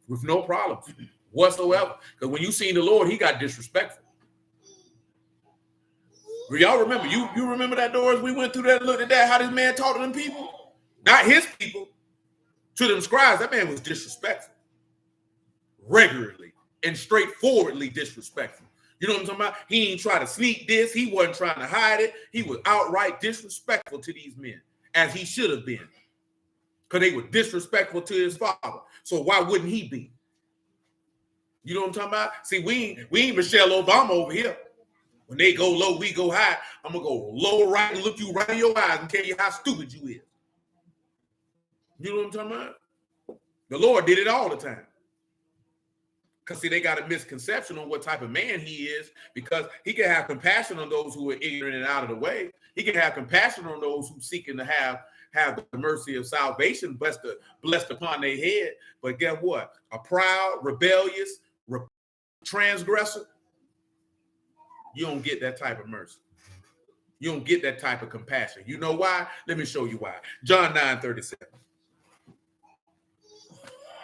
with no problems whatsoever. Because when you seen the Lord, he got disrespectful. Y'all remember? You remember that, Doris? We went through that and looked at that, how this man talked to them people? Not his people. To them scribes, that man was disrespectful. Regularly and straightforwardly disrespectful. You know what I'm talking about? He ain't trying to sneak this. He wasn't trying to hide it. He was outright disrespectful to these men, as he should have been. Because they were disrespectful to his father. So why wouldn't he be? You know what I'm talking about? See, we ain't Michelle Obama over here. When they go low, we go high. I'm going to go low right and look you right in your eyes and tell you how stupid you is. You know what I'm talking about? The Lord did it all the time. Because, see, they got a misconception on what type of man he is, because he can have compassion on those who are ignorant and out of the way. He can have compassion on those who seeking to have have the mercy of salvation blessed upon their head. But guess what? A proud, rebellious, transgressor, you don't get that type of mercy. You don't get that type of compassion. You know why? Let me show you why. John 9:37.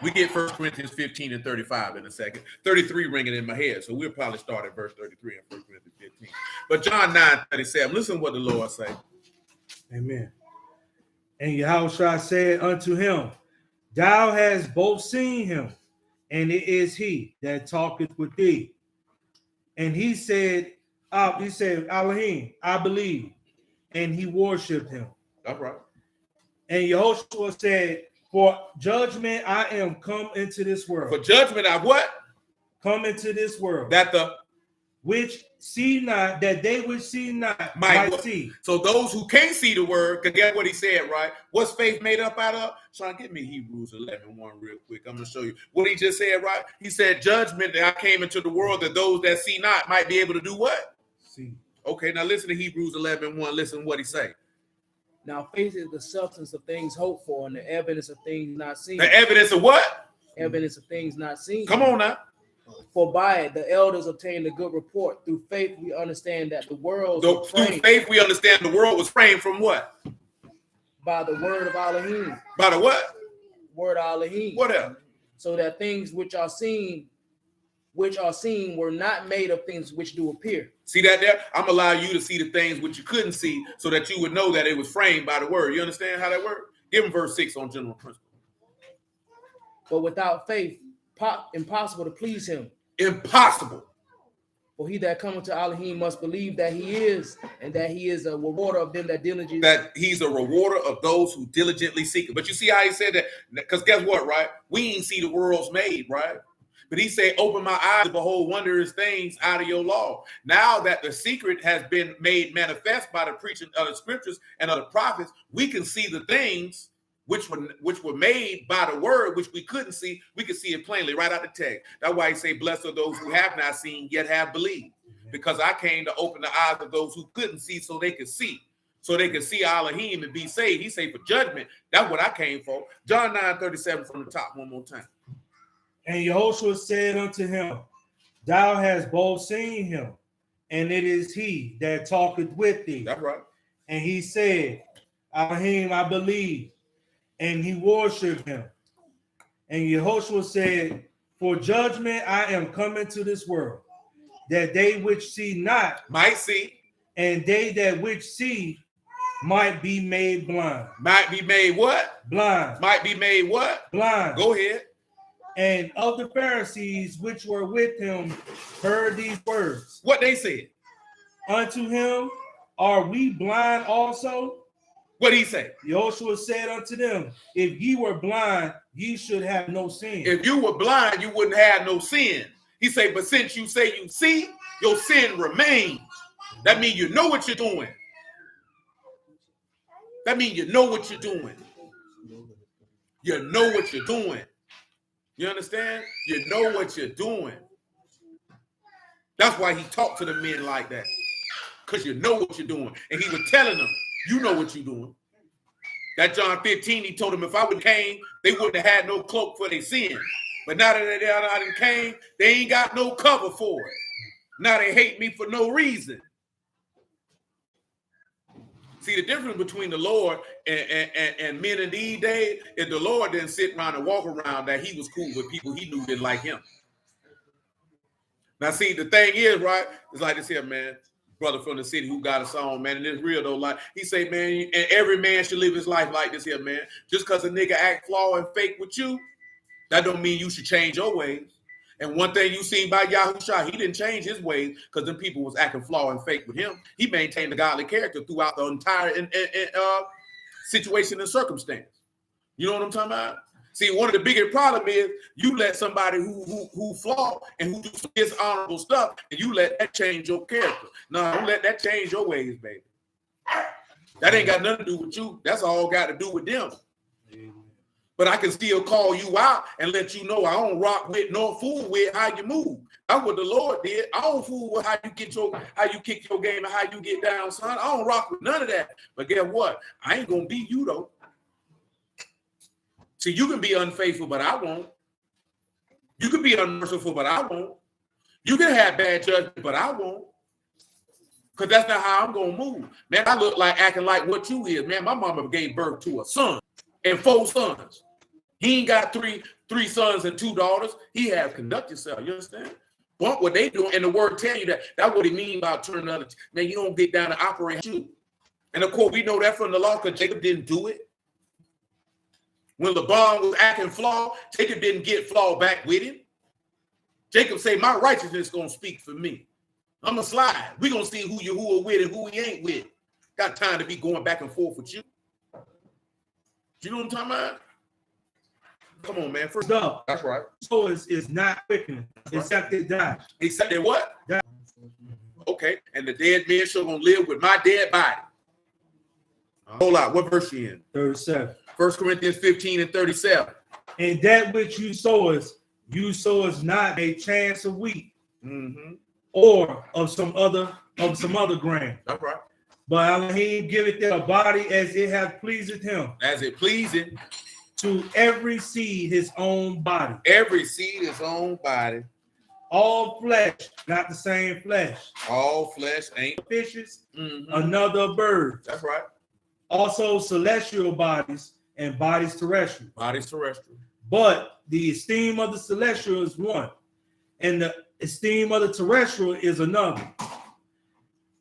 We get 1 Corinthians 15 and 35 in a second. 33 ringing in my head, so we'll probably start at verse 33 in 1 Corinthians 15. But John 9:37, listen to what the Lord say. Amen. And Yahushua said unto him, Thou hast both seen him, and it is he that talketh with thee. And he said, Elohim, I believe. And he worshipped him. That's right. And Yahushua said, For judgment I am come into this world. For judgment I what? Come into this world. That the which see not, that they which see not might see. So those who can't see the word, because get what he said, right? What's faith made up out of? Sean, give me Hebrews 11:1 real quick. I'm going to show you what he just said, right? He said, judgment that I came into the world that those that see not might be able to do what? See. Okay, now listen to Hebrews 11:1. Listen to what he say. Now faith is the substance of things hoped for and the evidence of things not seen. The evidence of what? Evidence of things not seen. Come on now. For by it the elders obtained a good report. Through faith we understand that the world was Through framed. faith we understand the world was framed from what? By the word of Elohim. By the what? Word of Elohim. What else? So that things which are seen were not made of things which do appear. See that there? I'm allowing you to see the things which you couldn't see so that you would know that it was framed by the word. You understand how that works? Give him verse 6 on general principle. But without faith, impossible to please him. Impossible. For he that cometh to Elohim must believe that he is, and that he is a rewarder of them that diligently. That he's a rewarder of those who diligently seek it. But you see how he said that? Because guess what, right? We ain't see the world's made, right? But he said, open my eyes to behold wondrous things out of your law. Now that the secret has been made manifest by the preaching of the scriptures and of the prophets, we can see the things which were made by the word, which we couldn't see. We could see it plainly right out the text. That's why he say, blessed are those who have not seen, yet have believed. Because I came to open the eyes of those who couldn't see so they could see. So they could see Elohim and be saved. He say for judgment. That's what I came for. John 9:37 from the top one more time. And Yahushua said unto him, Thou hast both seen him, and it is he that talketh with thee. That's right. And he said, Elohim, I believe. And he worshipped him. And Yahushua said, For judgment I am coming to this world, that they which see not might see, and they that which see might be made blind. Might be made what? Blind. Might be made what? Blind. Go ahead. And of the Pharisees which were with him heard these words. What they said? Unto him, are we blind also? What he say? Yahushua said unto them, If ye were blind, ye should have no sin. If you were blind, you wouldn't have no sin. He say, but since you say you see, your sin remains. That means you know what you're doing. That means you know what you're doing. You know what you're doing. You understand? You know what you're doing. That's why he talked to the men like that. Because you know what you're doing. And he was telling them, you know what you're doing. That John 15, he told them if I would have came, they wouldn't have had no cloak for their sin. But now that they done came, they ain't got no cover for it. Now they hate me for no reason. See, the difference between the Lord and men in these days is the Lord didn't sit around and walk around that he was cool with people he knew didn't like him. Now, see, the thing is, right, it's like this here, man, brother from the city who got a song, man, and it's real, though. Like, he say, man, and every man should live his life like this here, man. Just because a nigga act flawed and fake with you, that don't mean you should change your ways. And one thing you seen by Yahushua, he didn't change his ways because them people was acting flawed and fake with him. He maintained the godly character throughout the entire situation and circumstance. You know what I'm talking about? See, one of the biggest problems is you let somebody who flaw and who do some dishonorable stuff, and you let that change your character. No, don't let that change your ways, baby. That ain't got nothing to do with you. That's all got to do with them. But I can still call you out and let you know I don't rock with nor fool with how you move. That's what the Lord did. I don't fool with how you kick your game and how you get down, son. I don't rock with none of that. But guess what? I ain't gonna beat you though. See, you can be unfaithful, but I won't. You can be unmerciful, but I won't. You can have bad judgment, but I won't. Because that's not how I'm going to move. Man, I look like acting like what you is. Man, my mama gave birth to a son and 4 sons. He ain't got three sons and 2 daughters. He have conduct yourself. You understand? Bump what they doing. And the word tell you that. That's what he mean by turning the other. Man, you don't get down and operate you. And of course, we know that from the law because Jacob didn't do it. When Laban was acting flawed, Jacob didn't get flawed back with him. Jacob said, my righteousness is going to speak for me. I'm going to slide. We're going to see who you are with and who he ain't with. Got time to be going back and forth with you. You know what I'm talking about? Come on, man. First up. That's right. So it's not quickening, except it dies. Except they what? Die. Okay. And the dead man shall gonna live with my dead body. Hold on. What verse you in? 37. 1 Corinthians 15 and 37. And that which you sow is not a chance of wheat or of some other grain. That's right. But Elohim giveth it a body as it hath pleased him. As it pleasing. To every seed his own body. Every seed his own body. All flesh, not the same flesh. All flesh ain't fishes, another bird. That's right. Also celestial bodies and bodies terrestrial. Bodies terrestrial. But the esteem of the celestial is one, and the esteem of the terrestrial is another.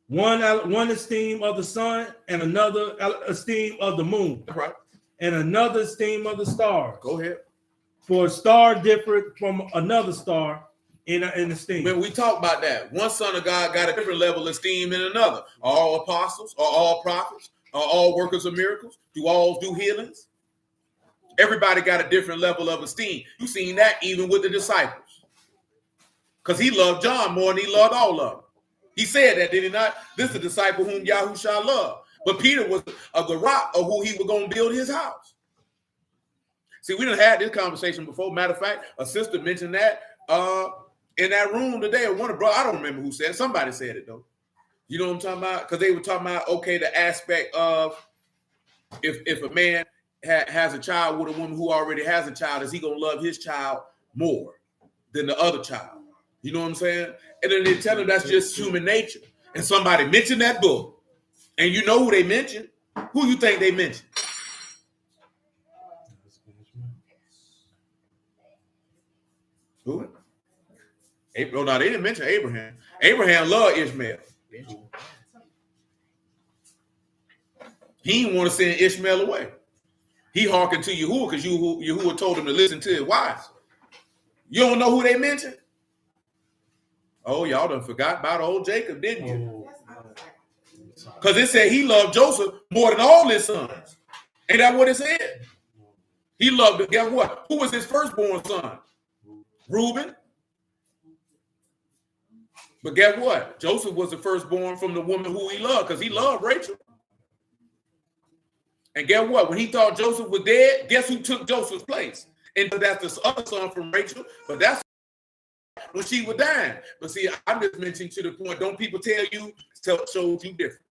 One esteem of the sun, and another esteem of the moon. That's right. And another esteem of the stars. Go ahead. For a star different from another star in esteem. When we talk about that, one son of God got a different level of esteem than another. Are all apostles? Are all prophets? Are all workers of miracles? Do all do healings? Everybody got a different level of esteem. You seen that even with the disciples. Because he loved John more than he loved all of them. He said that, did he not? This is the disciple whom Yahushua loved. But Peter was of the rock of who he was going to build his house. See, we done had this conversation before. Matter of fact, a sister mentioned that in that room today. Or one of I don't remember who said it. Somebody said it, though. You know what I'm talking about? Because they were talking about, okay, the aspect of if a man has a child with a woman who already has a child, is he going to love his child more than the other child? You know what I'm saying? And then they tell him that's just human nature. And somebody mentioned that book. And you know who they mentioned? Who you think they mentioned? Who? April. No, they didn't mention Abraham. Abraham loved Ishmael. He didn't want to send Ishmael away. He hearkened to Yahuwah because Yahuwah told him to listen to his wives. You don't know who they mentioned? Oh, y'all done forgot about old Jacob, didn't you? Because it said he loved Joseph more than all his sons. Ain't that what it said? He loved him. Guess what? Who was his firstborn son? Reuben. But guess what? Joseph was the firstborn from the woman who he loved because he loved Rachel. And guess what? When he thought Joseph was dead, guess who took Joseph's place? And that's the other son from Rachel, but that's when she was dying. But see, I'm just mentioning to the point, don't people tell you, showed you different.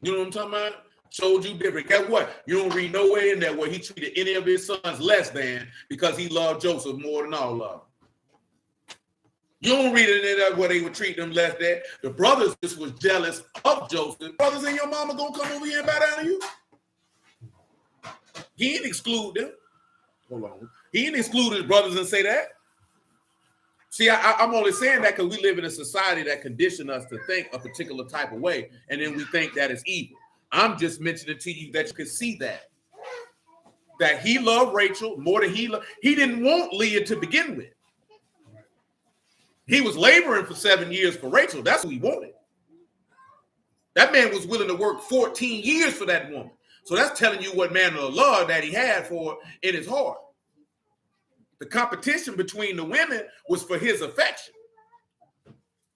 You know what I'm talking about? Showed you different. Guess what? You don't read nowhere in there where he treated any of his sons less than because he loved Joseph more than all of them. You don't read it in there where they would treat them less than. The brothers just was jealous of Joseph. Brothers and your mama gonna come over here and bow down to you? He didn't exclude them. Hold on. He didn't exclude his brothers and say that. See, I'm only saying that because we live in a society that conditioned us to think a particular type of way, and then we think that is evil. I'm just mentioning to you that you can see that he loved Rachel more than he didn't want Leah to begin with. He was laboring for 7 years for Rachel. That's who he wanted. That man was willing to work 14 years for that woman. So that's telling you what manner of love that he had for in his heart. The competition between the women was for his affection.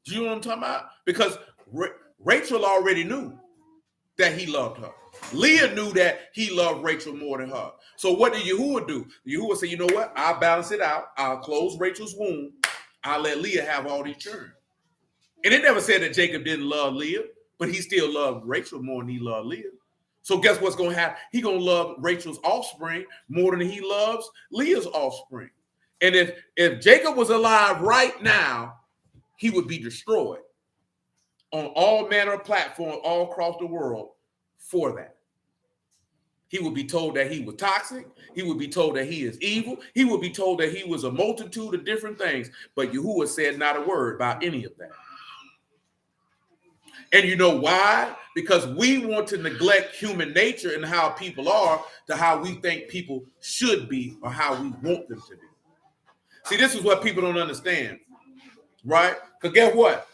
Do you know what I'm talking about? Because Rachel already knew that he loved her. Leah knew that he loved Rachel more than her. So what did Yahuwah do? Yahuwah said, you know what? I'll balance it out. I'll close Rachel's womb. I'll let Leah have all these children. And it never said that Jacob didn't love Leah, but he still loved Rachel more than he loved Leah. So guess what's going to happen? He's going to love Rachel's offspring more than he loves Leah's offspring. And if Jacob was alive right now, he would be destroyed on all manner of platforms all across the world for that. He would be told that he was toxic. He would be told that he is evil. He would be told that he was a multitude of different things. But Yahuwah said not a word about any of that. And you know why? Because we want to neglect human nature and how people are to how we think people should be or how we want them to be. See, this is what people don't understand, right? Because guess what?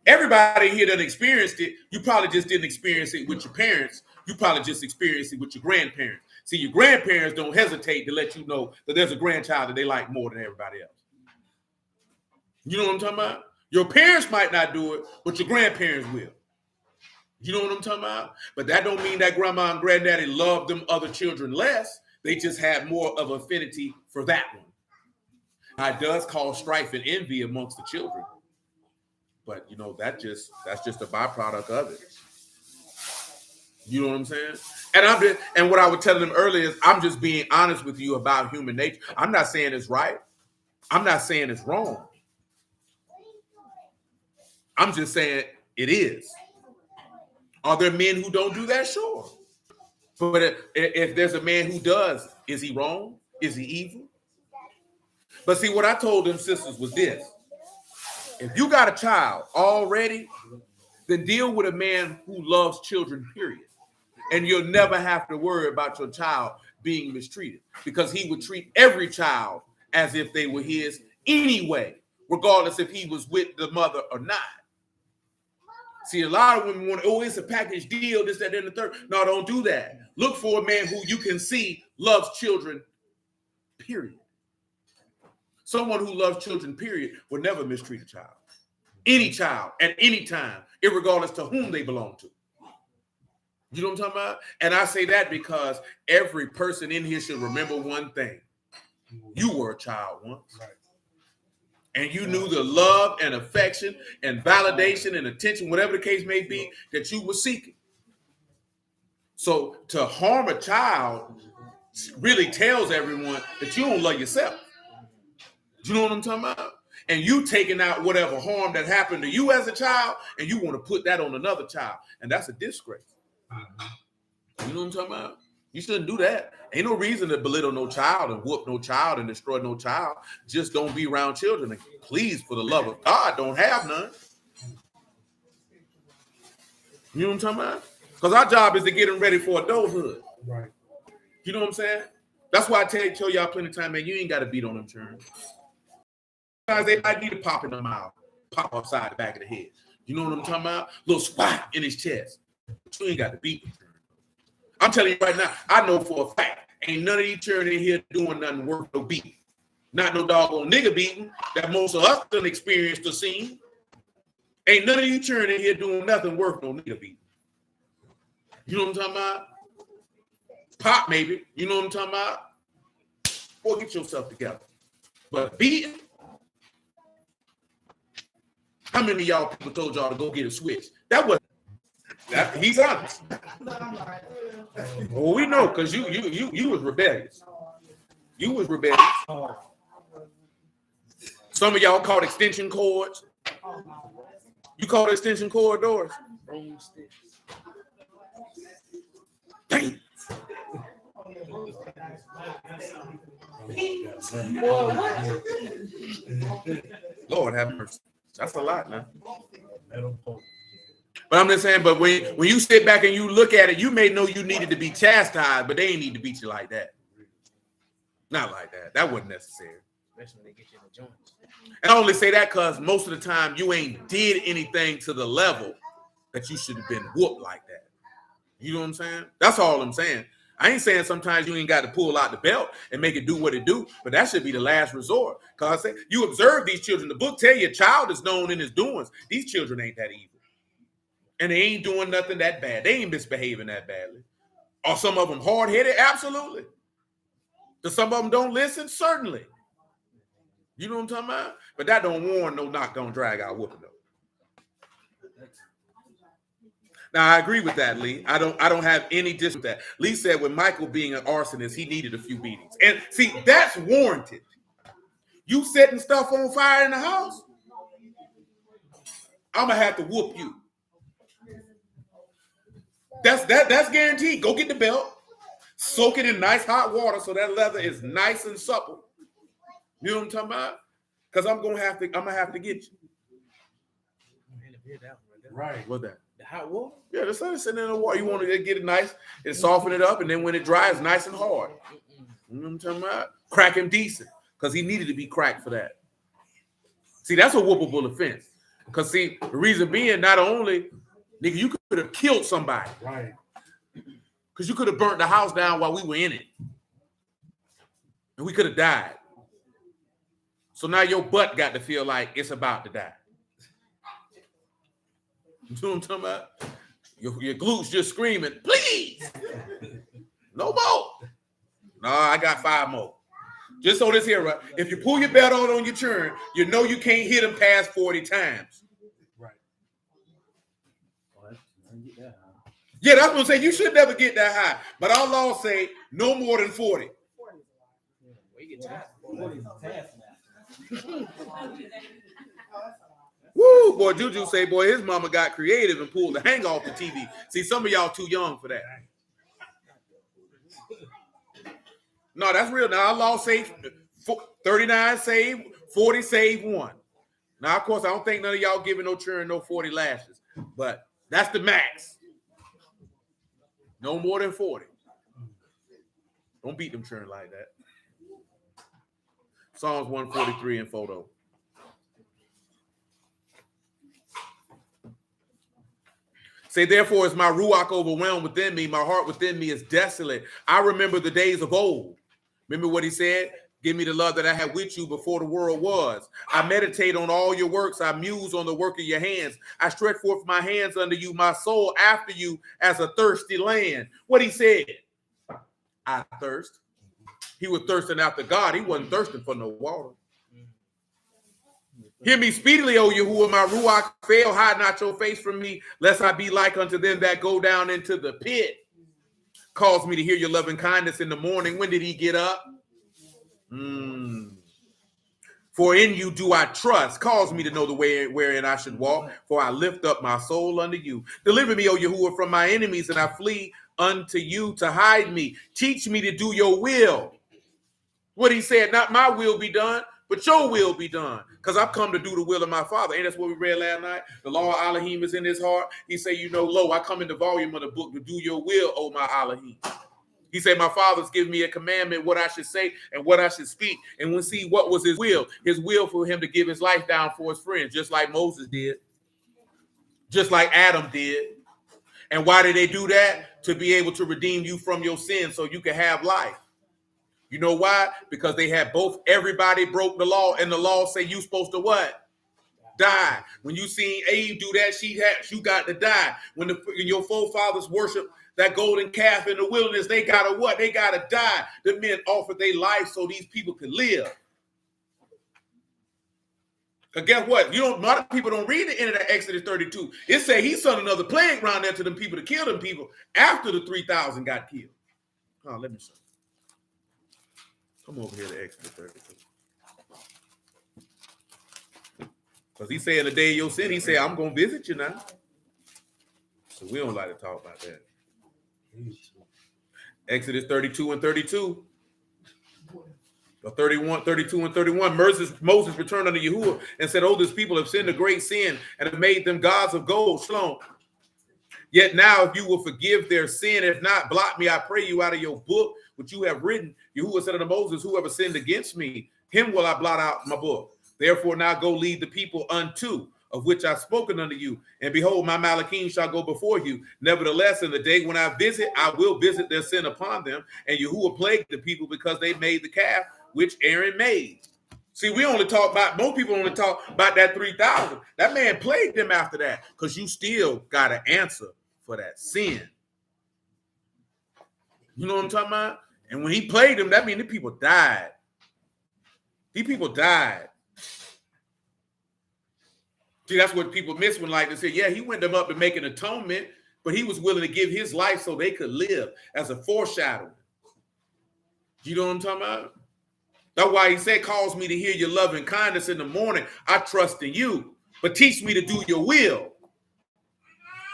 Everybody here that experienced it, you probably just didn't experience it with your parents. You probably just experienced it with your grandparents. See, your grandparents don't hesitate to let you know that there's a grandchild that they like more than everybody else. You know what I'm talking about? Your parents might not do it, but your grandparents will. You know what I'm talking about? But that don't mean that grandma and granddaddy love them other children less. They just had more of affinity for that one. Now, it does cause strife and envy amongst the children. But you know, that's just a byproduct of it. You know what I'm saying? And what I was telling them earlier is I'm just being honest with you about human nature. I'm not saying it's right. I'm not saying it's wrong. I'm just saying it is. Are there men who don't do that? Sure. But if there's a man who does, is he wrong? Is he evil? But see, what I told them sisters was this. If you got a child already, then deal with a man who loves children, period. And you'll never have to worry about your child being mistreated because he would treat every child as if they were his anyway, regardless if he was with the mother or not. See, a lot of women want, it's a package deal, this, that, and the third. No, don't do that. Look for a man who you can see loves children, period. Someone who loves children, period, will never mistreat a child. Any child, at any time, irregardless to whom they belong to. You know what I'm talking about? And I say that because every person in here should remember one thing. You were a child once. Right. And you knew the love and affection and validation and attention, whatever the case may be, that you were seeking. So to harm a child really tells everyone that you don't love yourself. You know what I'm talking about? And you taking out whatever harm that happened to you as a child, and you want to put that on another child. And that's a disgrace. You know what I'm talking about? You shouldn't do that. Ain't no reason to belittle no child and whoop no child and destroy no child. Just don't be around children. And please, for the love of God, don't have none. You know what I'm talking about? Because our job is to get them ready for adulthood. Right. You know what I'm saying? That's why I tell y'all plenty of time, man, you ain't got to beat on them children. Sometimes they might need to pop in the mouth, pop upside the back of the head. You know what I'm talking about? Little spot in his chest. But you ain't got to beat them. I'm telling you right now, I know for a fact, ain't none of these children in here doing nothing worth no beating. Not no doggone nigga beating that most of us done experienced or seen. Ain't none of you children in here doing nothing worth no nigga beating. You know what I'm talking about? Pop maybe. You know what I'm talking about? Boy, get yourself together. But beating? How many of y'all people told y'all to go get a switch? That wasn't. He's honest. Well, we know because you was rebellious. You was rebellious. Some of y'all caught extension cords. You caught extension cord doors. Damn. Lord have mercy. That's a lot, man. But I'm just saying, but when you sit back and you look at it, you may know you needed to be chastised, but they ain't need to beat you like that. Not like that. That wasn't necessary. Especially when they get you in the joints. And I only say that because most of the time you ain't did anything to the level that you should have been whooped like that. You know what I'm saying? That's all I'm saying. I ain't saying sometimes you ain't got to pull out the belt and make it do what it do, but that should be the last resort. Because I say you observe these children. The book tell you a child is known in his doings. These children ain't that evil. And they ain't doing nothing that bad. They ain't misbehaving that badly. Are some of them hard-headed? Absolutely. Do some of them don't listen? Certainly. You know what I'm talking about? But that don't warn no knock, don't drag out whooping though. Now I agree with that, Lee. I don't have any dis with that. Lee said with Michael being an arsonist, he needed a few beatings. And see, that's warranted. You setting stuff on fire in the house, I'm gonna have to whoop you. That's guaranteed. Go get the belt, soak it in nice hot water so that leather is nice and supple. You know what I'm talking about? Because I'm gonna have to get you. Right. What's that? The hot water? Yeah, the sun is sitting in the water. You want to get it nice and soften it up, and then when it dries, nice and hard. You know what I'm talking about? Crack him decent, because he needed to be cracked for that. See, that's a whoopable offense. Because see, the reason being, not only, nigga, you could have killed somebody. Right. Because you could have burnt the house down while we were in it. And we could have died. So now your butt got to feel like it's about to die. You know what I'm talking about? Your glutes just screaming, please. No more. No, I got 5 more. Just so this here, right? If you pull your belt on your turn, you know you can't hit them past 40 times. Right. Yeah, that's what I'm saying. You should never get that high. But our law say no more than 40. Woo, boy, Juju say, boy, his mama got creative and pulled the hang off the TV. See, some of y'all too young for that. No, that's real. Now, our law say 39 save, 40 save 1. Now, of course, I don't think none of y'all giving no children no 40 lashes, but that's the max. No more than 40. Don't beat them children like that. Psalms 143 in photo. Say, therefore, is my ruach overwhelmed within me. My heart within me is desolate. I remember the days of old. Remember what he said? Give me the love that I had with you before the world was. I meditate on all your works. I muse on the work of your hands. I stretch forth my hands unto you, my soul after you as a thirsty land. What he said? I thirst. He was thirsting after God. He wasn't thirsting for no water. Hear me speedily, O Yahuwah, my ruach fail, hide not your face from me, lest I be like unto them that go down into the pit. Cause me to hear your loving kindness in the morning. When did he get up? For in you do I trust. Cause me to know the way wherein I should walk, for I lift up my soul unto you. Deliver me, O Yahuwah, from my enemies, and I flee unto you to hide me. Teach me to do your will. What he said, not my will be done, but your will be done. Because I've come to do the will of my Father. Ain't that's what we read last night? The law of Elohim is in his heart. He said, you know, lo, I come in the volume of the book to do your will, O my Elohim. He said, my Father's given me a commandment, what I should say and what I should speak. And we'll see what was his will. His will for him to give his life down for his friends, just like Moses did. Just like Adam did. And why did they do that? To be able to redeem you from your sins so you can have life. You know why? Because they had both, everybody broke the law, and the law say you supposed to what? Die. When you seen Eve do that, you got to die. When your forefathers worship that golden calf in the wilderness, they got to what? They got to die. The men offered their life so these people could live. Because guess what? A lot of people don't read the end of that Exodus 32. It say he sent another plague around there to them people to kill them people after the 3,000 got killed. Oh, let me show you. Come over here to Exodus 32. Because he said, the day of your sin, he said, I'm going to visit you now. So we don't like to talk about that. Exodus 32 and 32. 32 and 31. Moses returned unto Yahuwah and said, oh, this people have sinned a great sin and have made them gods of gold. Shalom. Yet now, if you will forgive their sin, if not, blot me, I pray you, out of your book, which you have written. Yahuwah said unto Moses, whoever sinned against me, him will I blot out my book. Therefore now go lead the people unto, of which I've spoken unto you. And behold, my Malachim shall go before you. Nevertheless, in the day when I visit, I will visit their sin upon them. And Yahuwah plagued the people because they made the calf which Aaron made. See, we only talk about, most people only talk about that 3,000. That man plagued them after that because you still got to answer for that sin. You know what I'm talking about? And when he plagued them, that means the people died. These people died. See, that's what people miss when, like, they say, yeah, he went them up to make an atonement. but he was willing to give his life so they could live as a foreshadowing. You know what I'm talking about? That's why he said, cause me to hear your loving kindness in the morning. I trust in you, but teach me to do your will.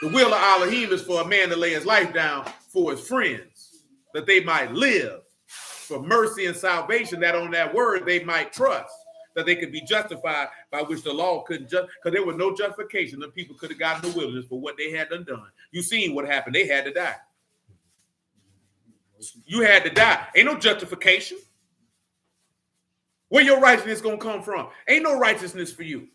The will of Elohim is for a man to lay his life down for his friends, that they might live, for mercy and salvation, that on that word they might trust, that they could be justified, by which the law couldn't just, because there was no justification. The people could have gotten in the wilderness for what they had done. You seen what happened. They had to die. You had to die. Ain't no justification. Where your righteousness going to come from? Ain't no righteousness for you.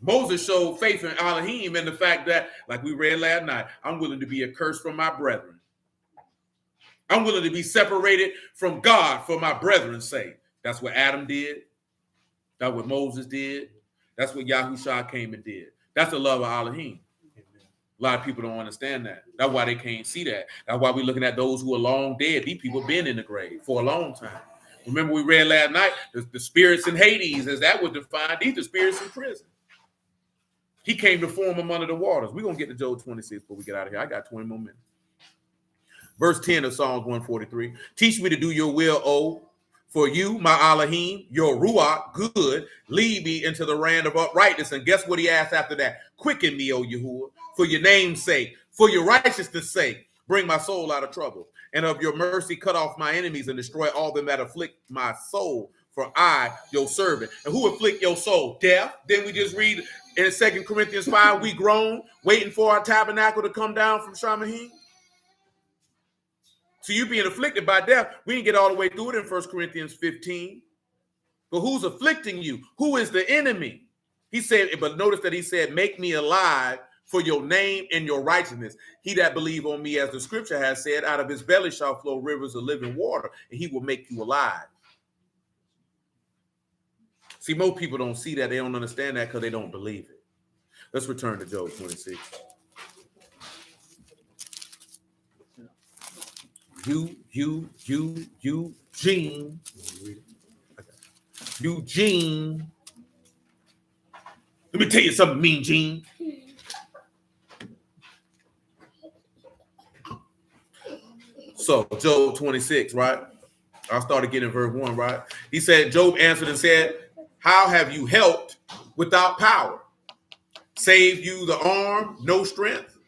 Moses showed faith in Elohim and the fact that, like we read last night, I'm willing to be accursed from my brethren. I'm willing to be separated from God for my brethren's sake. That's what Adam did. That's what Moses did. That's what Yahushua came and did. That's the love of Elohim. A lot of people don't understand that. That's why they can't see that. That's why we're looking at those who are long dead. These people have been in the grave for a long time. Remember we read last night, the spirits in Hades, as that was defined, these are spirits in prison. He came to form them under the waters. We're going to get to Job 26 before we get out of here. I got 20 more minutes. Verse 10 of Psalms 143. Teach me to do your will, O, for you, my Elohim, your Ruach, good, lead me into the land of uprightness. And guess what he asked after that? Quicken me, O Yahuwah, for your name's sake, for your righteousness' sake, bring my soul out of trouble. And of your mercy, cut off my enemies and destroy all them that afflict my soul. For I, your servant. And who afflict your soul? Death. Then we just read in 2 Corinthians 5, we groan, waiting for our tabernacle to come down from Shamahim. So you being afflicted by death, we didn't get all the way through it in 1 Corinthians 15. But who's afflicting you? Who is the enemy? He said, but notice that he said, make me alive for your name and your righteousness. He that believe on me, as the scripture has said, out of his belly shall flow rivers of living water, and he will make you alive. See, most people don't see that. They don't understand that because they don't believe it. Let's return to Job 26. Eugene. Let me tell you something, Mean Gene. So, Job 26, right? I started getting verse 1, right? He said, Job answered and said, how have you helped without power? Saved you the arm, no strength?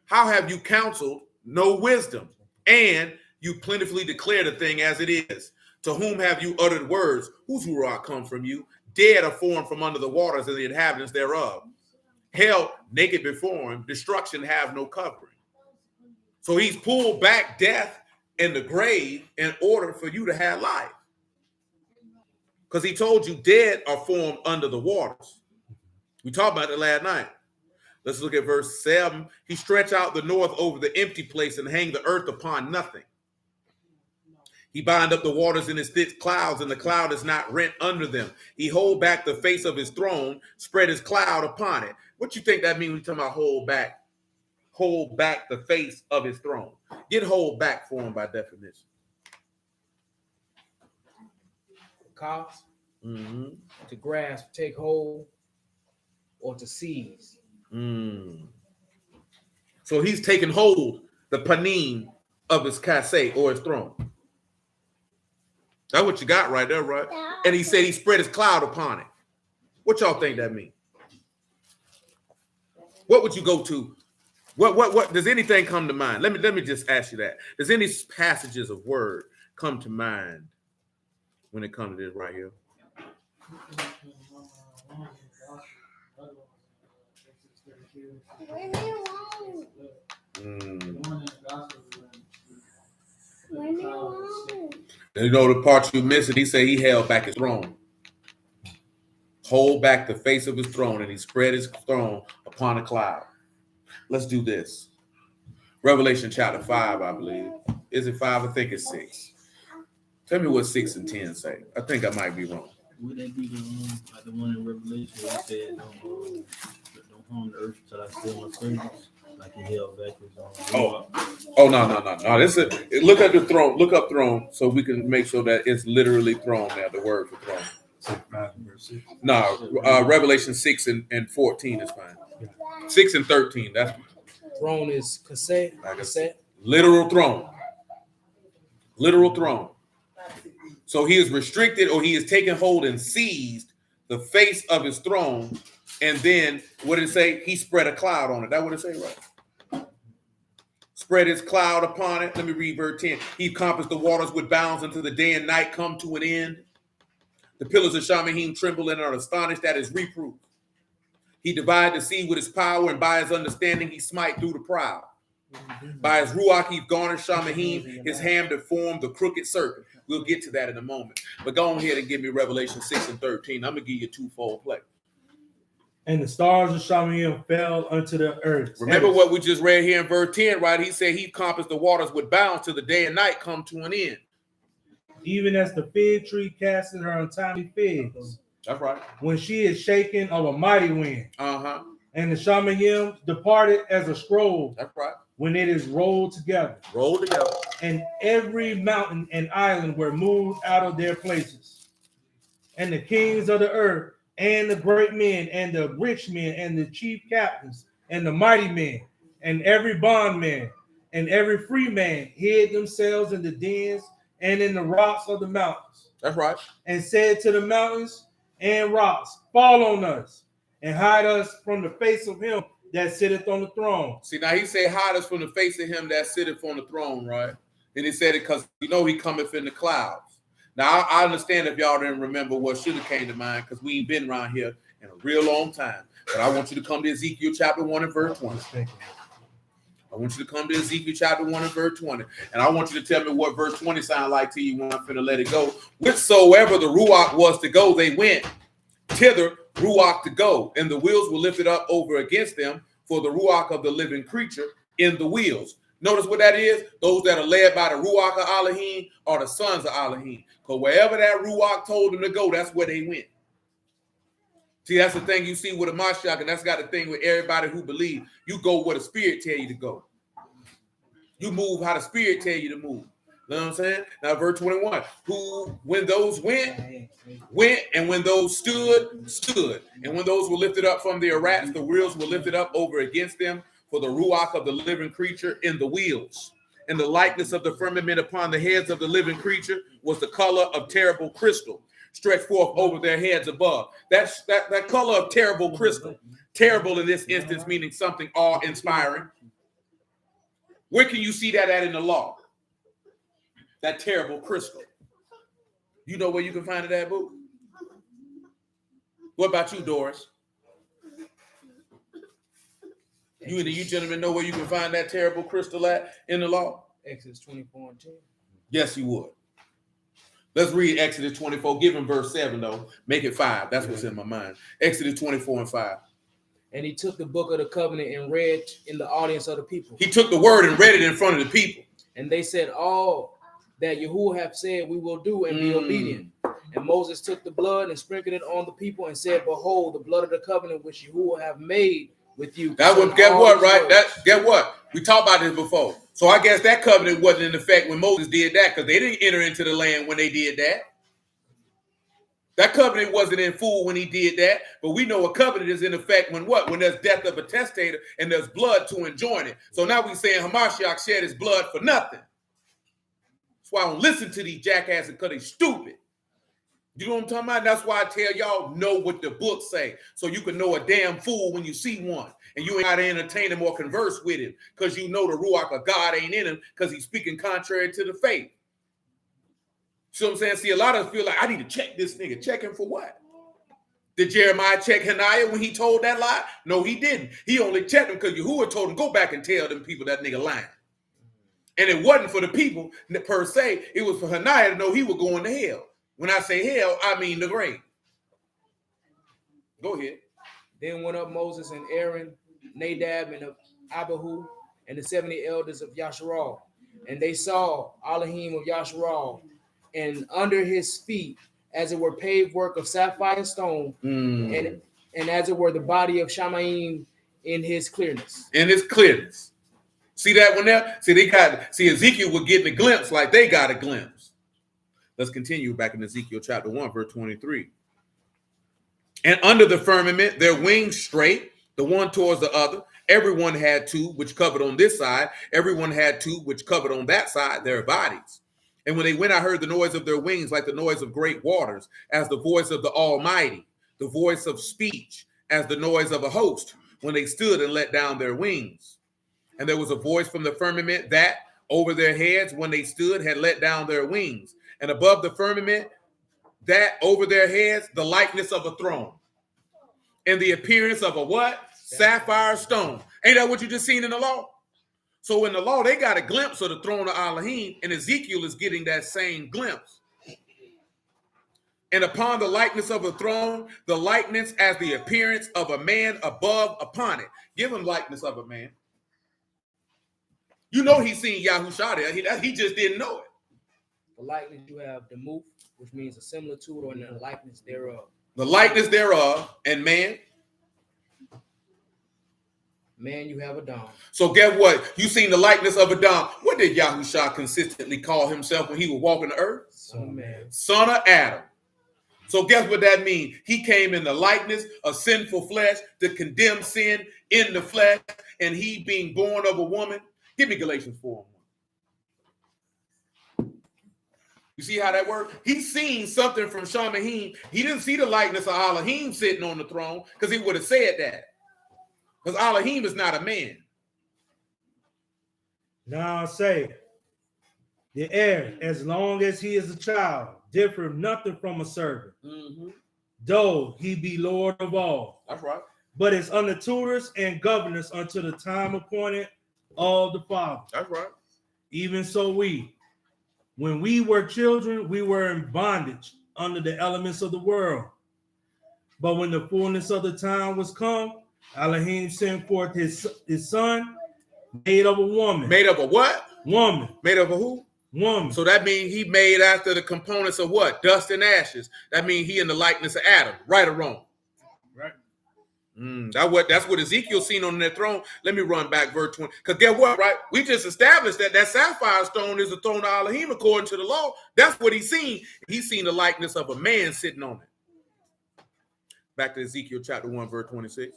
How have you counseled, no wisdom? And you plentifully declared a thing as it is. To whom have you uttered words? Whose ruach come from you? Dead are formed from under the waters and the inhabitants thereof. Hell naked before him, destruction have no covering. So he's pulled back death and the grave in order for you to have life. Because he told you dead are formed under the waters. We talked about it last night. Let's look at verse 7. He stretched out the north over the empty place and hang the earth upon nothing. He bind up the waters in his thick clouds, and the cloud is not rent under them. He hold back the face of his throne, spread his cloud upon it. What you think that means when you talking about hold back? Hold back the face of his throne. Get hold back for him by definition. Cause, to grasp, take hold, or to seize. So he's taking hold, the panim of his kaseh or his throne. That's what you got right there, right? And he said he spread his cloud upon it. What y'all think that means? What would you go to? What does anything come to mind? Let me just ask you that. Does any passages of word come to mind when it comes to this right here? You know the part you missed, he said he held back his throne. Hold back the face of his throne, and he spread his throne upon a cloud. Let's do this. Revelation chapter 5, I believe. Is it 5? I think it's 6. Tell me what 6 and 10 say. I think I might be wrong. Would that be the one in Revelation where he said, don't harm the earth until I steal my servants? Like he held back his own. No. This is, look at the throne. Look up throne so we can make sure that it's literally throne now, the word for throne. No, Revelation 6 and 14 is fine. 6 and 13. That's Throne is cassette. literal throne. Literal throne. So he is restricted, or he is taken hold and seized the face of his throne. And then what did it say? He spread a cloud on it. That what it say, right? Spread his cloud upon it. Let me read verse 10. He encompassed the waters with bounds until the day and night come to an end. The pillars of Shamahim tremble and are astonished at his reproof. He divided the sea with his power, and by his understanding he smite through the proud. By his ruach he garnished Shamahim, his hand deformed the crooked serpent. We'll get to that in a moment. But go on ahead and give me Revelation 6 and 13. I'm going to give you a twofold play. And the stars of Shamahim fell unto the earth. Remember what we just read here in verse 10, right? He said he encompassed the waters with bounds till the day and night come to an end. Even as the fig tree casteth her untimely figs. That's right. When she is shaken of a mighty wind. Uh-huh. And the Shamahim departed as a scroll. That's right. When it is rolled together. Rolled together. And every mountain and island were moved out of their places. And the kings of the earth, and the great men, and the rich men, and the chief captains, and the mighty men, and every bondman, and every free man hid themselves in the dens and in the rocks of the mountains. That's right. And said to the mountains and rocks, fall on us, and hide us from the face of him that sitteth on the throne. See, now he said, hide us from the face of him that sitteth on the throne, right? And he said it because he cometh in the clouds. Now, I understand if y'all didn't remember what should have came to mind, because we ain't been around here in a real long time. But I want you to come to Ezekiel chapter 1 and verse 20. I want you to come to Ezekiel chapter 1 and verse 20. And I want you to tell me what verse 20 sound like to you when I'm finna let it go. Whithersoever the ruach was to go, they went. Thither ruach to go, and the wheels were lifted up over against them, for the ruach of the living creature in the wheels. Notice what that is? Those that are led by the ruach of Elohim are the sons of Elohim. Because wherever that ruach told them to go, that's where they went. See, that's the thing you see with a Mashiach, and that's got the thing with everybody who believes. You go where the Spirit tell you to go. You move how the Spirit tell you to move. You know what I'm saying? Now, verse 21, who, when those went, and when those stood. And when those were lifted up from their rats, the wheels were lifted up over against them, for the ruach of the living creature in the wheels. And the likeness of the firmament upon the heads of the living creature was the color of terrible crystal, stretched forth over their heads above. That color of terrible crystal. Terrible in this instance, meaning something awe-inspiring. Where can you see that at in the law? That terrible crystal. You know where you can find it at, boo? What about you, Doris? You gentlemen know where you can find that terrible crystal at in the law? Exodus 24 and 10. Yes, you would. Let's read Exodus 24. Give him verse 7, though. Make it 5. That's what's in my mind. Exodus 24 and 5. And he took the book of the covenant and read in the audience of the people. He took the word and read it in front of the people. And they said, all that Yahuwah have said we will do and be obedient. And Moses took the blood and sprinkled it on the people and said, behold, the blood of the covenant which Yahuwah have made with you. That would get what, right? Get what? We talked about this before. So I guess that covenant wasn't in effect when Moses did that, because they didn't enter into the land when they did that. That covenant wasn't in full when he did that, but we know a covenant is in effect when what? When there's death of a testator and there's blood to enjoin it. So now we're saying Hamashiach shed his blood for nothing. That's why I don't listen to these jackasses, because they stupid. You know what I'm talking about? That's why I tell y'all, know what the book say, so you can know a damn fool when you see one, and you ain't got to entertain him or converse with him, because you know the Ruach of God ain't in him, because he's speaking contrary to the faith. See what I'm saying? See, a lot of us feel like, I need to check this nigga. Check him for what? Did Jeremiah check Hananiah when he told that lie? No, he didn't. He only checked him because Yahuwah told him, go back and tell them people that nigga lying. And it wasn't for the people per se. It was for Hananiah to know he was going to hell. When I say hell, I mean the grave. Go ahead. Then went up Moses and Aaron, Nadab and Abihu, and the 70 elders of Yasharal. And they saw Elohim of Yasharal, and under his feet, as it were paved work of sapphire stone, and as it were the body of Shamaim in his clearness. In his clearness. See that one there? See Ezekiel was getting a glimpse like they got a glimpse. Let's continue back in Ezekiel chapter 1, verse 23. And under the firmament, their wings straight, the one towards the other. Everyone had two, which covered on this side. Everyone had two, which covered on that side, their bodies. And when they went, I heard the noise of their wings like the noise of great waters, as the voice of the Almighty, the voice of speech, as the noise of a host, when they stood and let down their wings. And there was a voice from the firmament that over their heads, when they stood, had let down their wings. And above the firmament, that over their heads, the likeness of a throne. And the appearance of a what? Sapphire stone. Ain't that what you just seen in the law? So in the law, they got a glimpse of the throne of Elohim, and Ezekiel is getting that same glimpse. And upon the likeness of a throne, the likeness as the appearance of a man above upon it. Give him likeness of a man. You know he's seen Yahushua there. He just didn't know it. The likeness you have the move, which means a similitude or the likeness thereof. The likeness thereof, and man. Man, you have a dom. So guess what? You seen the likeness of a dom. What did Yahushua consistently call himself when he was walking the earth? Son of man. Son of Adam. So guess what that means? He came in the likeness of sinful flesh to condemn sin in the flesh, and he being born of a woman. Give me Galatians 4:1. You see how that works? He's seen something from Shamahim. He didn't see the likeness of Elohim sitting on the throne because he would have said that. Because Elohim is not a man. Now I say, the heir, as long as he is a child, differ nothing from a servant, though he be Lord of all. That's right. But is under tutors and governors unto the time appointed of the Father. That's right. Even so we, when we were children, we were in bondage under the elements of the world. But when the fullness of the time was come, Elohim sent forth his son, made of a woman. Made of a what? Woman. Made of a who? Woman. So that means he made after the components of what? Dust and ashes. That means he in the likeness of Adam. Right or wrong? Right. That's what Ezekiel seen on their throne. Let me run back verse 20. Because guess what, right? We just established that sapphire stone is the throne of Elohim according to the law. That's what he's seen. He's seen the likeness of a man sitting on it. Back to Ezekiel chapter 1, verse 26.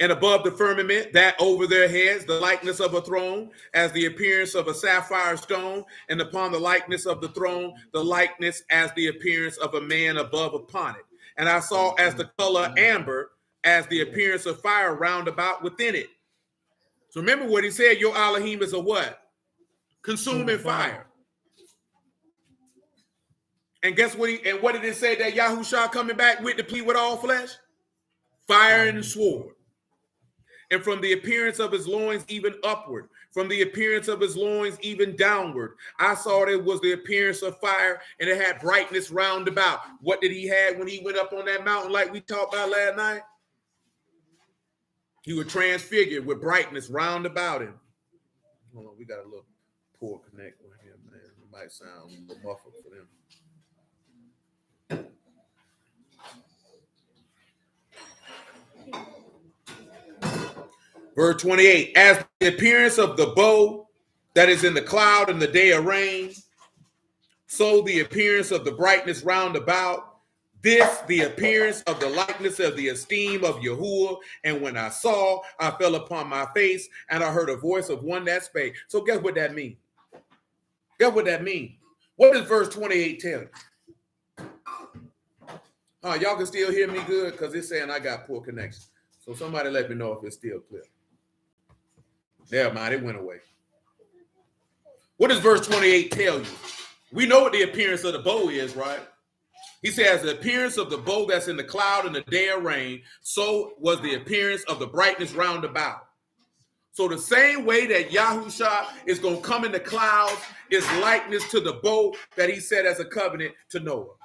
And above the firmament, that over their heads, the likeness of a throne, as the appearance of a sapphire stone, and upon the likeness of the throne, the likeness as the appearance of a man above upon it. And I saw as the color amber, as the appearance of fire round about within it. So remember what he said, your Elohim is a what? Consuming fire. And guess what? What did it say that Yahushua coming back with to plead with all flesh? Fire and sword. And from the appearance of his loins even upward, from the appearance of his loins even downward, I saw that it was the appearance of fire, and it had brightness round about. What did he have when he went up on that mountain like we talked about last night? He was transfigured with brightness round about him. Hold on, we got a little poor connect with him, man. It might sound a little muffled for them. Verse 28, as the appearance of the bow that is in the cloud in the day of rain, so the appearance of the brightness round about, this the appearance of the likeness of the esteem of Yahuwah. And when I saw, I fell upon my face, and I heard a voice of one that spake. So guess what that means? Guess what that means? What does verse 28 tell you? Y'all can still hear me good? Because it's saying I got poor connection. So somebody let me know if it's still clear. Never mind, it went away. What does verse 28 tell you? We know what the appearance of the bow is, right? He says the appearance of the bow that's in the cloud in the day of rain, so was the appearance of the brightness round about. So the same way that Yahushua is going to come in the clouds is likeness to the bow that he set as a covenant to Noah.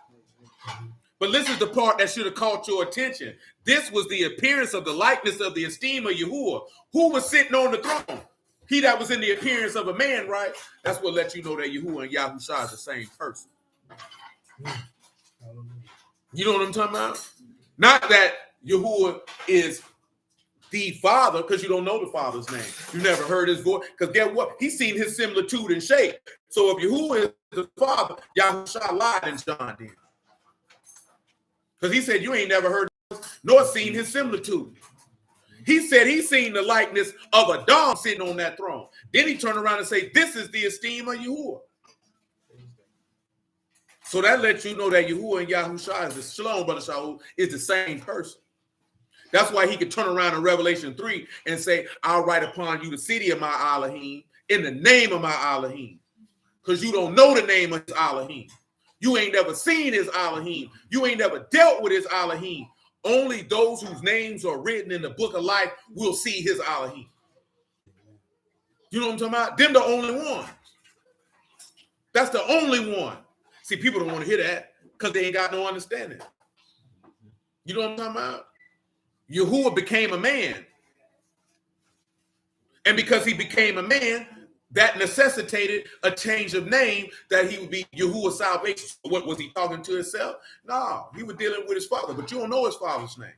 But this is the part that should have caught your attention. This was the appearance of the likeness of the esteem of Yahuwah. Who was sitting on the throne? He that was in the appearance of a man, right? That's what lets you know that Yahuwah and Yahushua is the same person. You know what I'm talking about? Not that Yahuwah is the Father, because you don't know the Father's name. You never heard his voice. Because guess what? He's seen his similitude and shape. So if Yahuwah is the Father, Yahushua lied in John did. Because he said, you ain't never heard nor seen his similitude. He said he seen the likeness of a dog sitting on that throne. Then he turned around and say, this is the esteem of Yahuwah. So that lets you know that Yahuwah and Yahushua is the Shalom, Brother Shaul, is the same person. That's why he could turn around in Revelation 3 and say, I'll write upon you the city of my Elohim in the name of my Elohim. Because you don't know the name of his Elohim. You ain't never seen his Elohim. You ain't never dealt with his Elohim. Only those whose names are written in the book of life will see his Elohim. You know what I'm talking about? Them the only ones. That's the only one. See, people don't want to hear that because they ain't got no understanding. You know what I'm talking about? Yahuwah became a man. And because he became a man, that necessitated a change of name that he would be Yahuwah's salvation. What was he talking to himself? No, he was dealing with his father, but you don't know his father's name.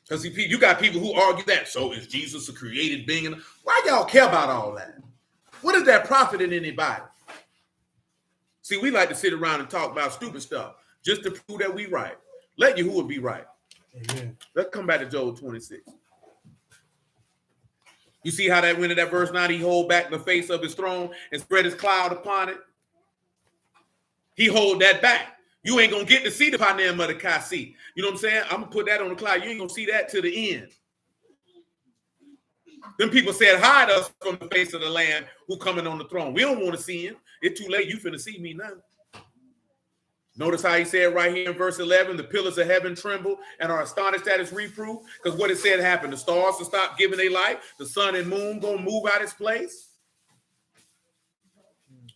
Because you got people who argue that. So is Jesus a created being? Why y'all care about all that? What is that profiting anybody? See, we like to sit around and talk about stupid stuff just to prove that we right. Let Yahuwah be right. Amen. Let's come back to Job 26. You see how that went in that verse 9? He hold back the face of his throne and spread his cloud upon it. He hold that back. You ain't going to get to see the Panem of the Kasi. You know what I'm saying? I'm going to put that on the cloud. You ain't going to see that to the end. Them people said, hide us from the face of the Lamb who coming on the throne. We don't want to see him. It's too late. You finna see me now. Notice how he said right here in verse 11, the pillars of heaven tremble and are astonished at his reproof. Because what it said happened. The stars will stop giving their light. The sun and moon going to move out its place.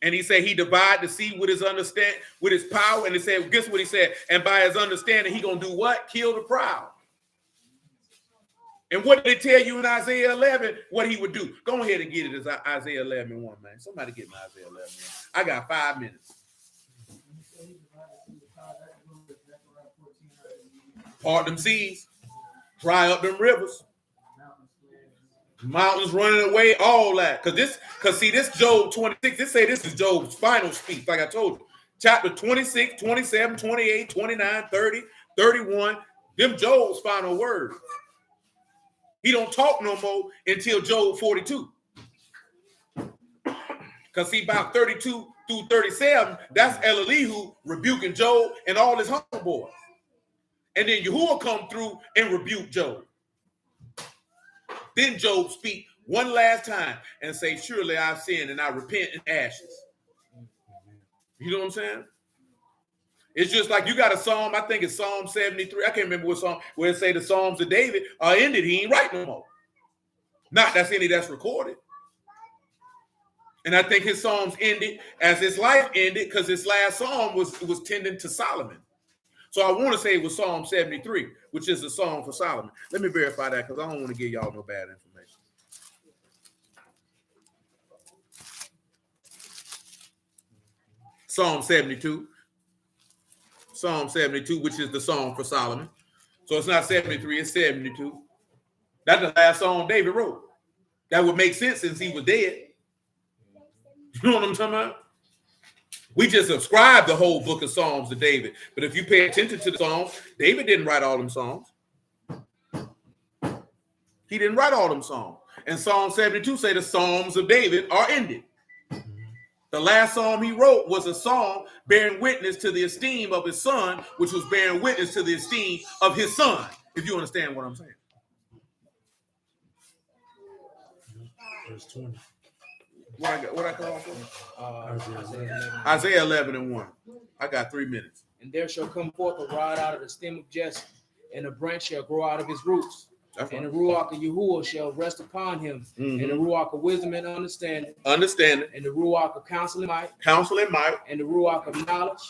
And he said he divide the sea with his understand, with his power. And he said, guess what he said? And by his understanding, he going to do what? Kill the proud. And what did it tell you in Isaiah 11? What he would do? Go ahead and get it as Isaiah 11:1, man. Somebody get me Isaiah 11:1. I got 5 minutes. Part them seas, dry up them rivers, mountains running away, all that. Because see, this Job 26, this say this is Job's final speech, like I told you. Chapter 26, 27, 28, 29, 30, 31, them Job's final words. He don't talk no more until Job 42. Because see, about 32 through 37, that's Elihu rebuking Job and all his homeboys. And then Yahuwah come through and rebuke Job. Then Job speak one last time and say, surely I've sinned and I repent in ashes. You know what I'm saying? It's just like you got a psalm, I think it's Psalm 73. I can't remember what psalm, where it say the Psalms of David are ended. He ain't right no more. Not that's any that's recorded. And I think his psalms ended as his life ended because his last psalm was tending to Solomon. So I want to say it was Psalm 73, which is a song for Solomon. Let me verify that because I don't want to give y'all no bad information. Psalm 72. Psalm 72, which is the song for Solomon. So it's not 73, it's 72. That's the last song David wrote. That would make sense since he was dead. You know what I'm talking about? We just subscribe the whole book of Psalms to David. But if you pay attention to the Psalms, David didn't write all them songs. He didn't write all them songs. And Psalm 72 say the Psalms of David are ended. The last psalm he wrote was a psalm bearing witness to the esteem of his son, which was bearing witness to the esteem of his son, if you understand what I'm saying. Verse 20. What I call Isaiah 11:1. I got 3 minutes. And there shall come forth a rod out of the stem of Jesse, and a branch shall grow out of his roots. That's and right. the Ruach of Yahuwah shall rest upon him, and the Ruach of wisdom and understanding, and the Ruach of counsel and might, and the Ruach of knowledge,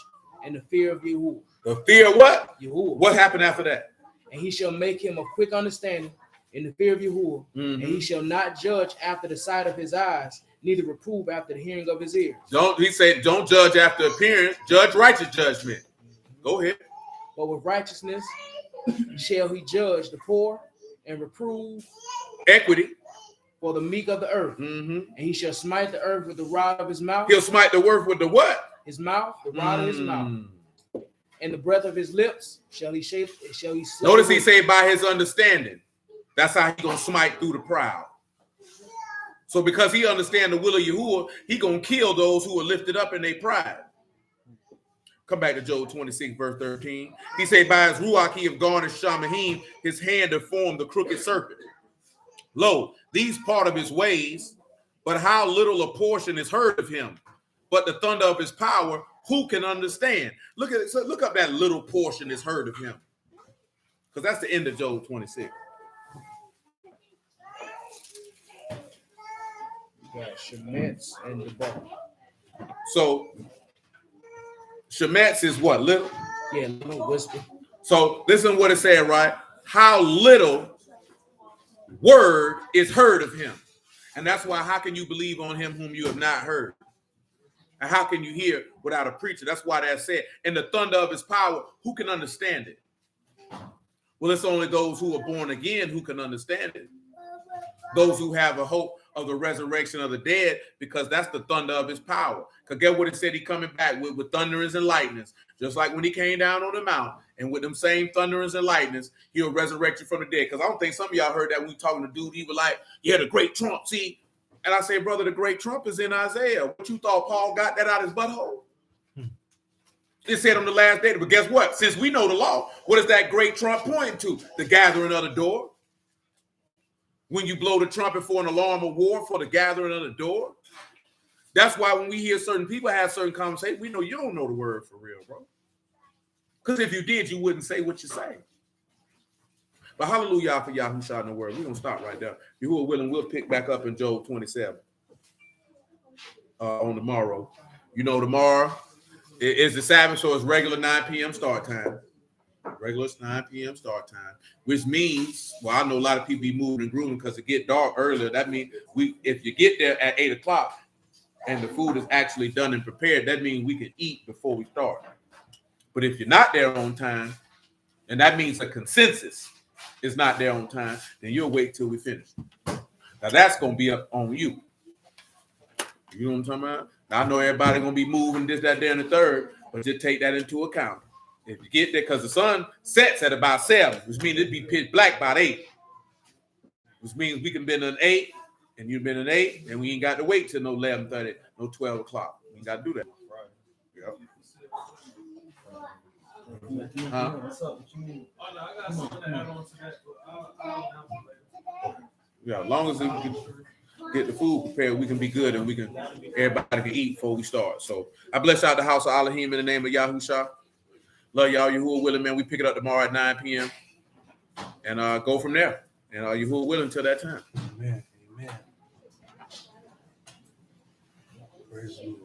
and the fear of Yahuwah. The fear of what? Yahuwah. What happened after that? And he shall make him of quick understanding in the fear of Yahuwah, and he shall not judge after the sight of his eyes, neither reprove after the hearing of his ears. He said, don't judge after appearance, judge righteous judgment. Go ahead. But with righteousness shall he judge the poor and reprove equity for the meek of the earth. And he shall smite the earth with the rod of his mouth. He'll smite the earth with the what? His mouth, the rod of his mouth. and the breath of his lips shall he shape. Notice he say by his understanding. That's how he gonna smite through the proud. So because he understand the will of Yahuwah, he gonna kill those who are lifted up in their pride. Come back to Job 26, verse 13. He say, by his ruach he have garnished Shamahim, his hand have formed the crooked serpent. Lo, these part of his ways, but how little a portion is heard of him. But the thunder of his power, who can understand? Look at it. So look up that little portion is heard of him. Because that's the end of Job 26. Got Shemetz and Debar. So Shemetz is what? Little? Yeah, little whisper. So listen what it said, right? How little word is heard of him. And that's why how can you believe on him whom you have not heard? And how can you hear without a preacher? That's why that said, in the thunder of his power, who can understand it? Well, it's only those who are born again who can understand it. Those who have a hope of the resurrection of the dead, because that's the thunder of his power. Because get what it said, he coming back with thunderings and lightnings, just like when he came down on the mount, and with them same thunderings and lightnings, he'll resurrect you from the dead. Because I don't think some of y'all heard that when we talking to dude, he was like, yeah, the great trump, see? And I say, brother, the great trump is in Isaiah. What you thought Paul got that out his butthole? It said on the last day, but guess what? Since we know the law, what is that great trump pointing to? The gathering of the door. When you blow the trumpet for an alarm of war, for the gathering of the door. That's why when we hear certain people have certain conversations, we know you don't know the word for real, bro. Because if you did, you wouldn't say what you say. But hallelujah for Yahushua in the word. We're going to stop right there. If you are willing, we'll pick back up in Job 27 on tomorrow. You know, tomorrow is the Sabbath, so it's regular 9 p.m. start time. Regular 9 p.m. start time, which means, well, I know a lot of people be moving and grooving because it get dark earlier. That means if you get there at 8 o'clock and the food is actually done and prepared, that means we can eat before we start. But if you're not there on time, and that means a consensus is not there on time, then you'll wait till we finish. Now that's gonna be up on you. You know what I'm talking about? Now, I know everybody gonna be moving this, that, there, and the third, but just take that into account. If you get there, because the sun sets at about 7, which means it'd be pitch black about 8. Which means we can been an 8, and you've been an 8, and we ain't got to wait till no 11:30, no 12 o'clock. We ain't got to do that. Right. Yep. Huh? What's up? What you need? Oh, no, I got something to add on to that, but Yeah, as long as we can get the food prepared, we can be good, and everybody can eat before we start. So I bless out the house of Elohim in the name of Yahushua. Love y'all. Yahuwah willing, man. We pick it up tomorrow at 9 p.m. and go from there. And Yahuwah willing until that time. Amen. Amen. Praise the Lord.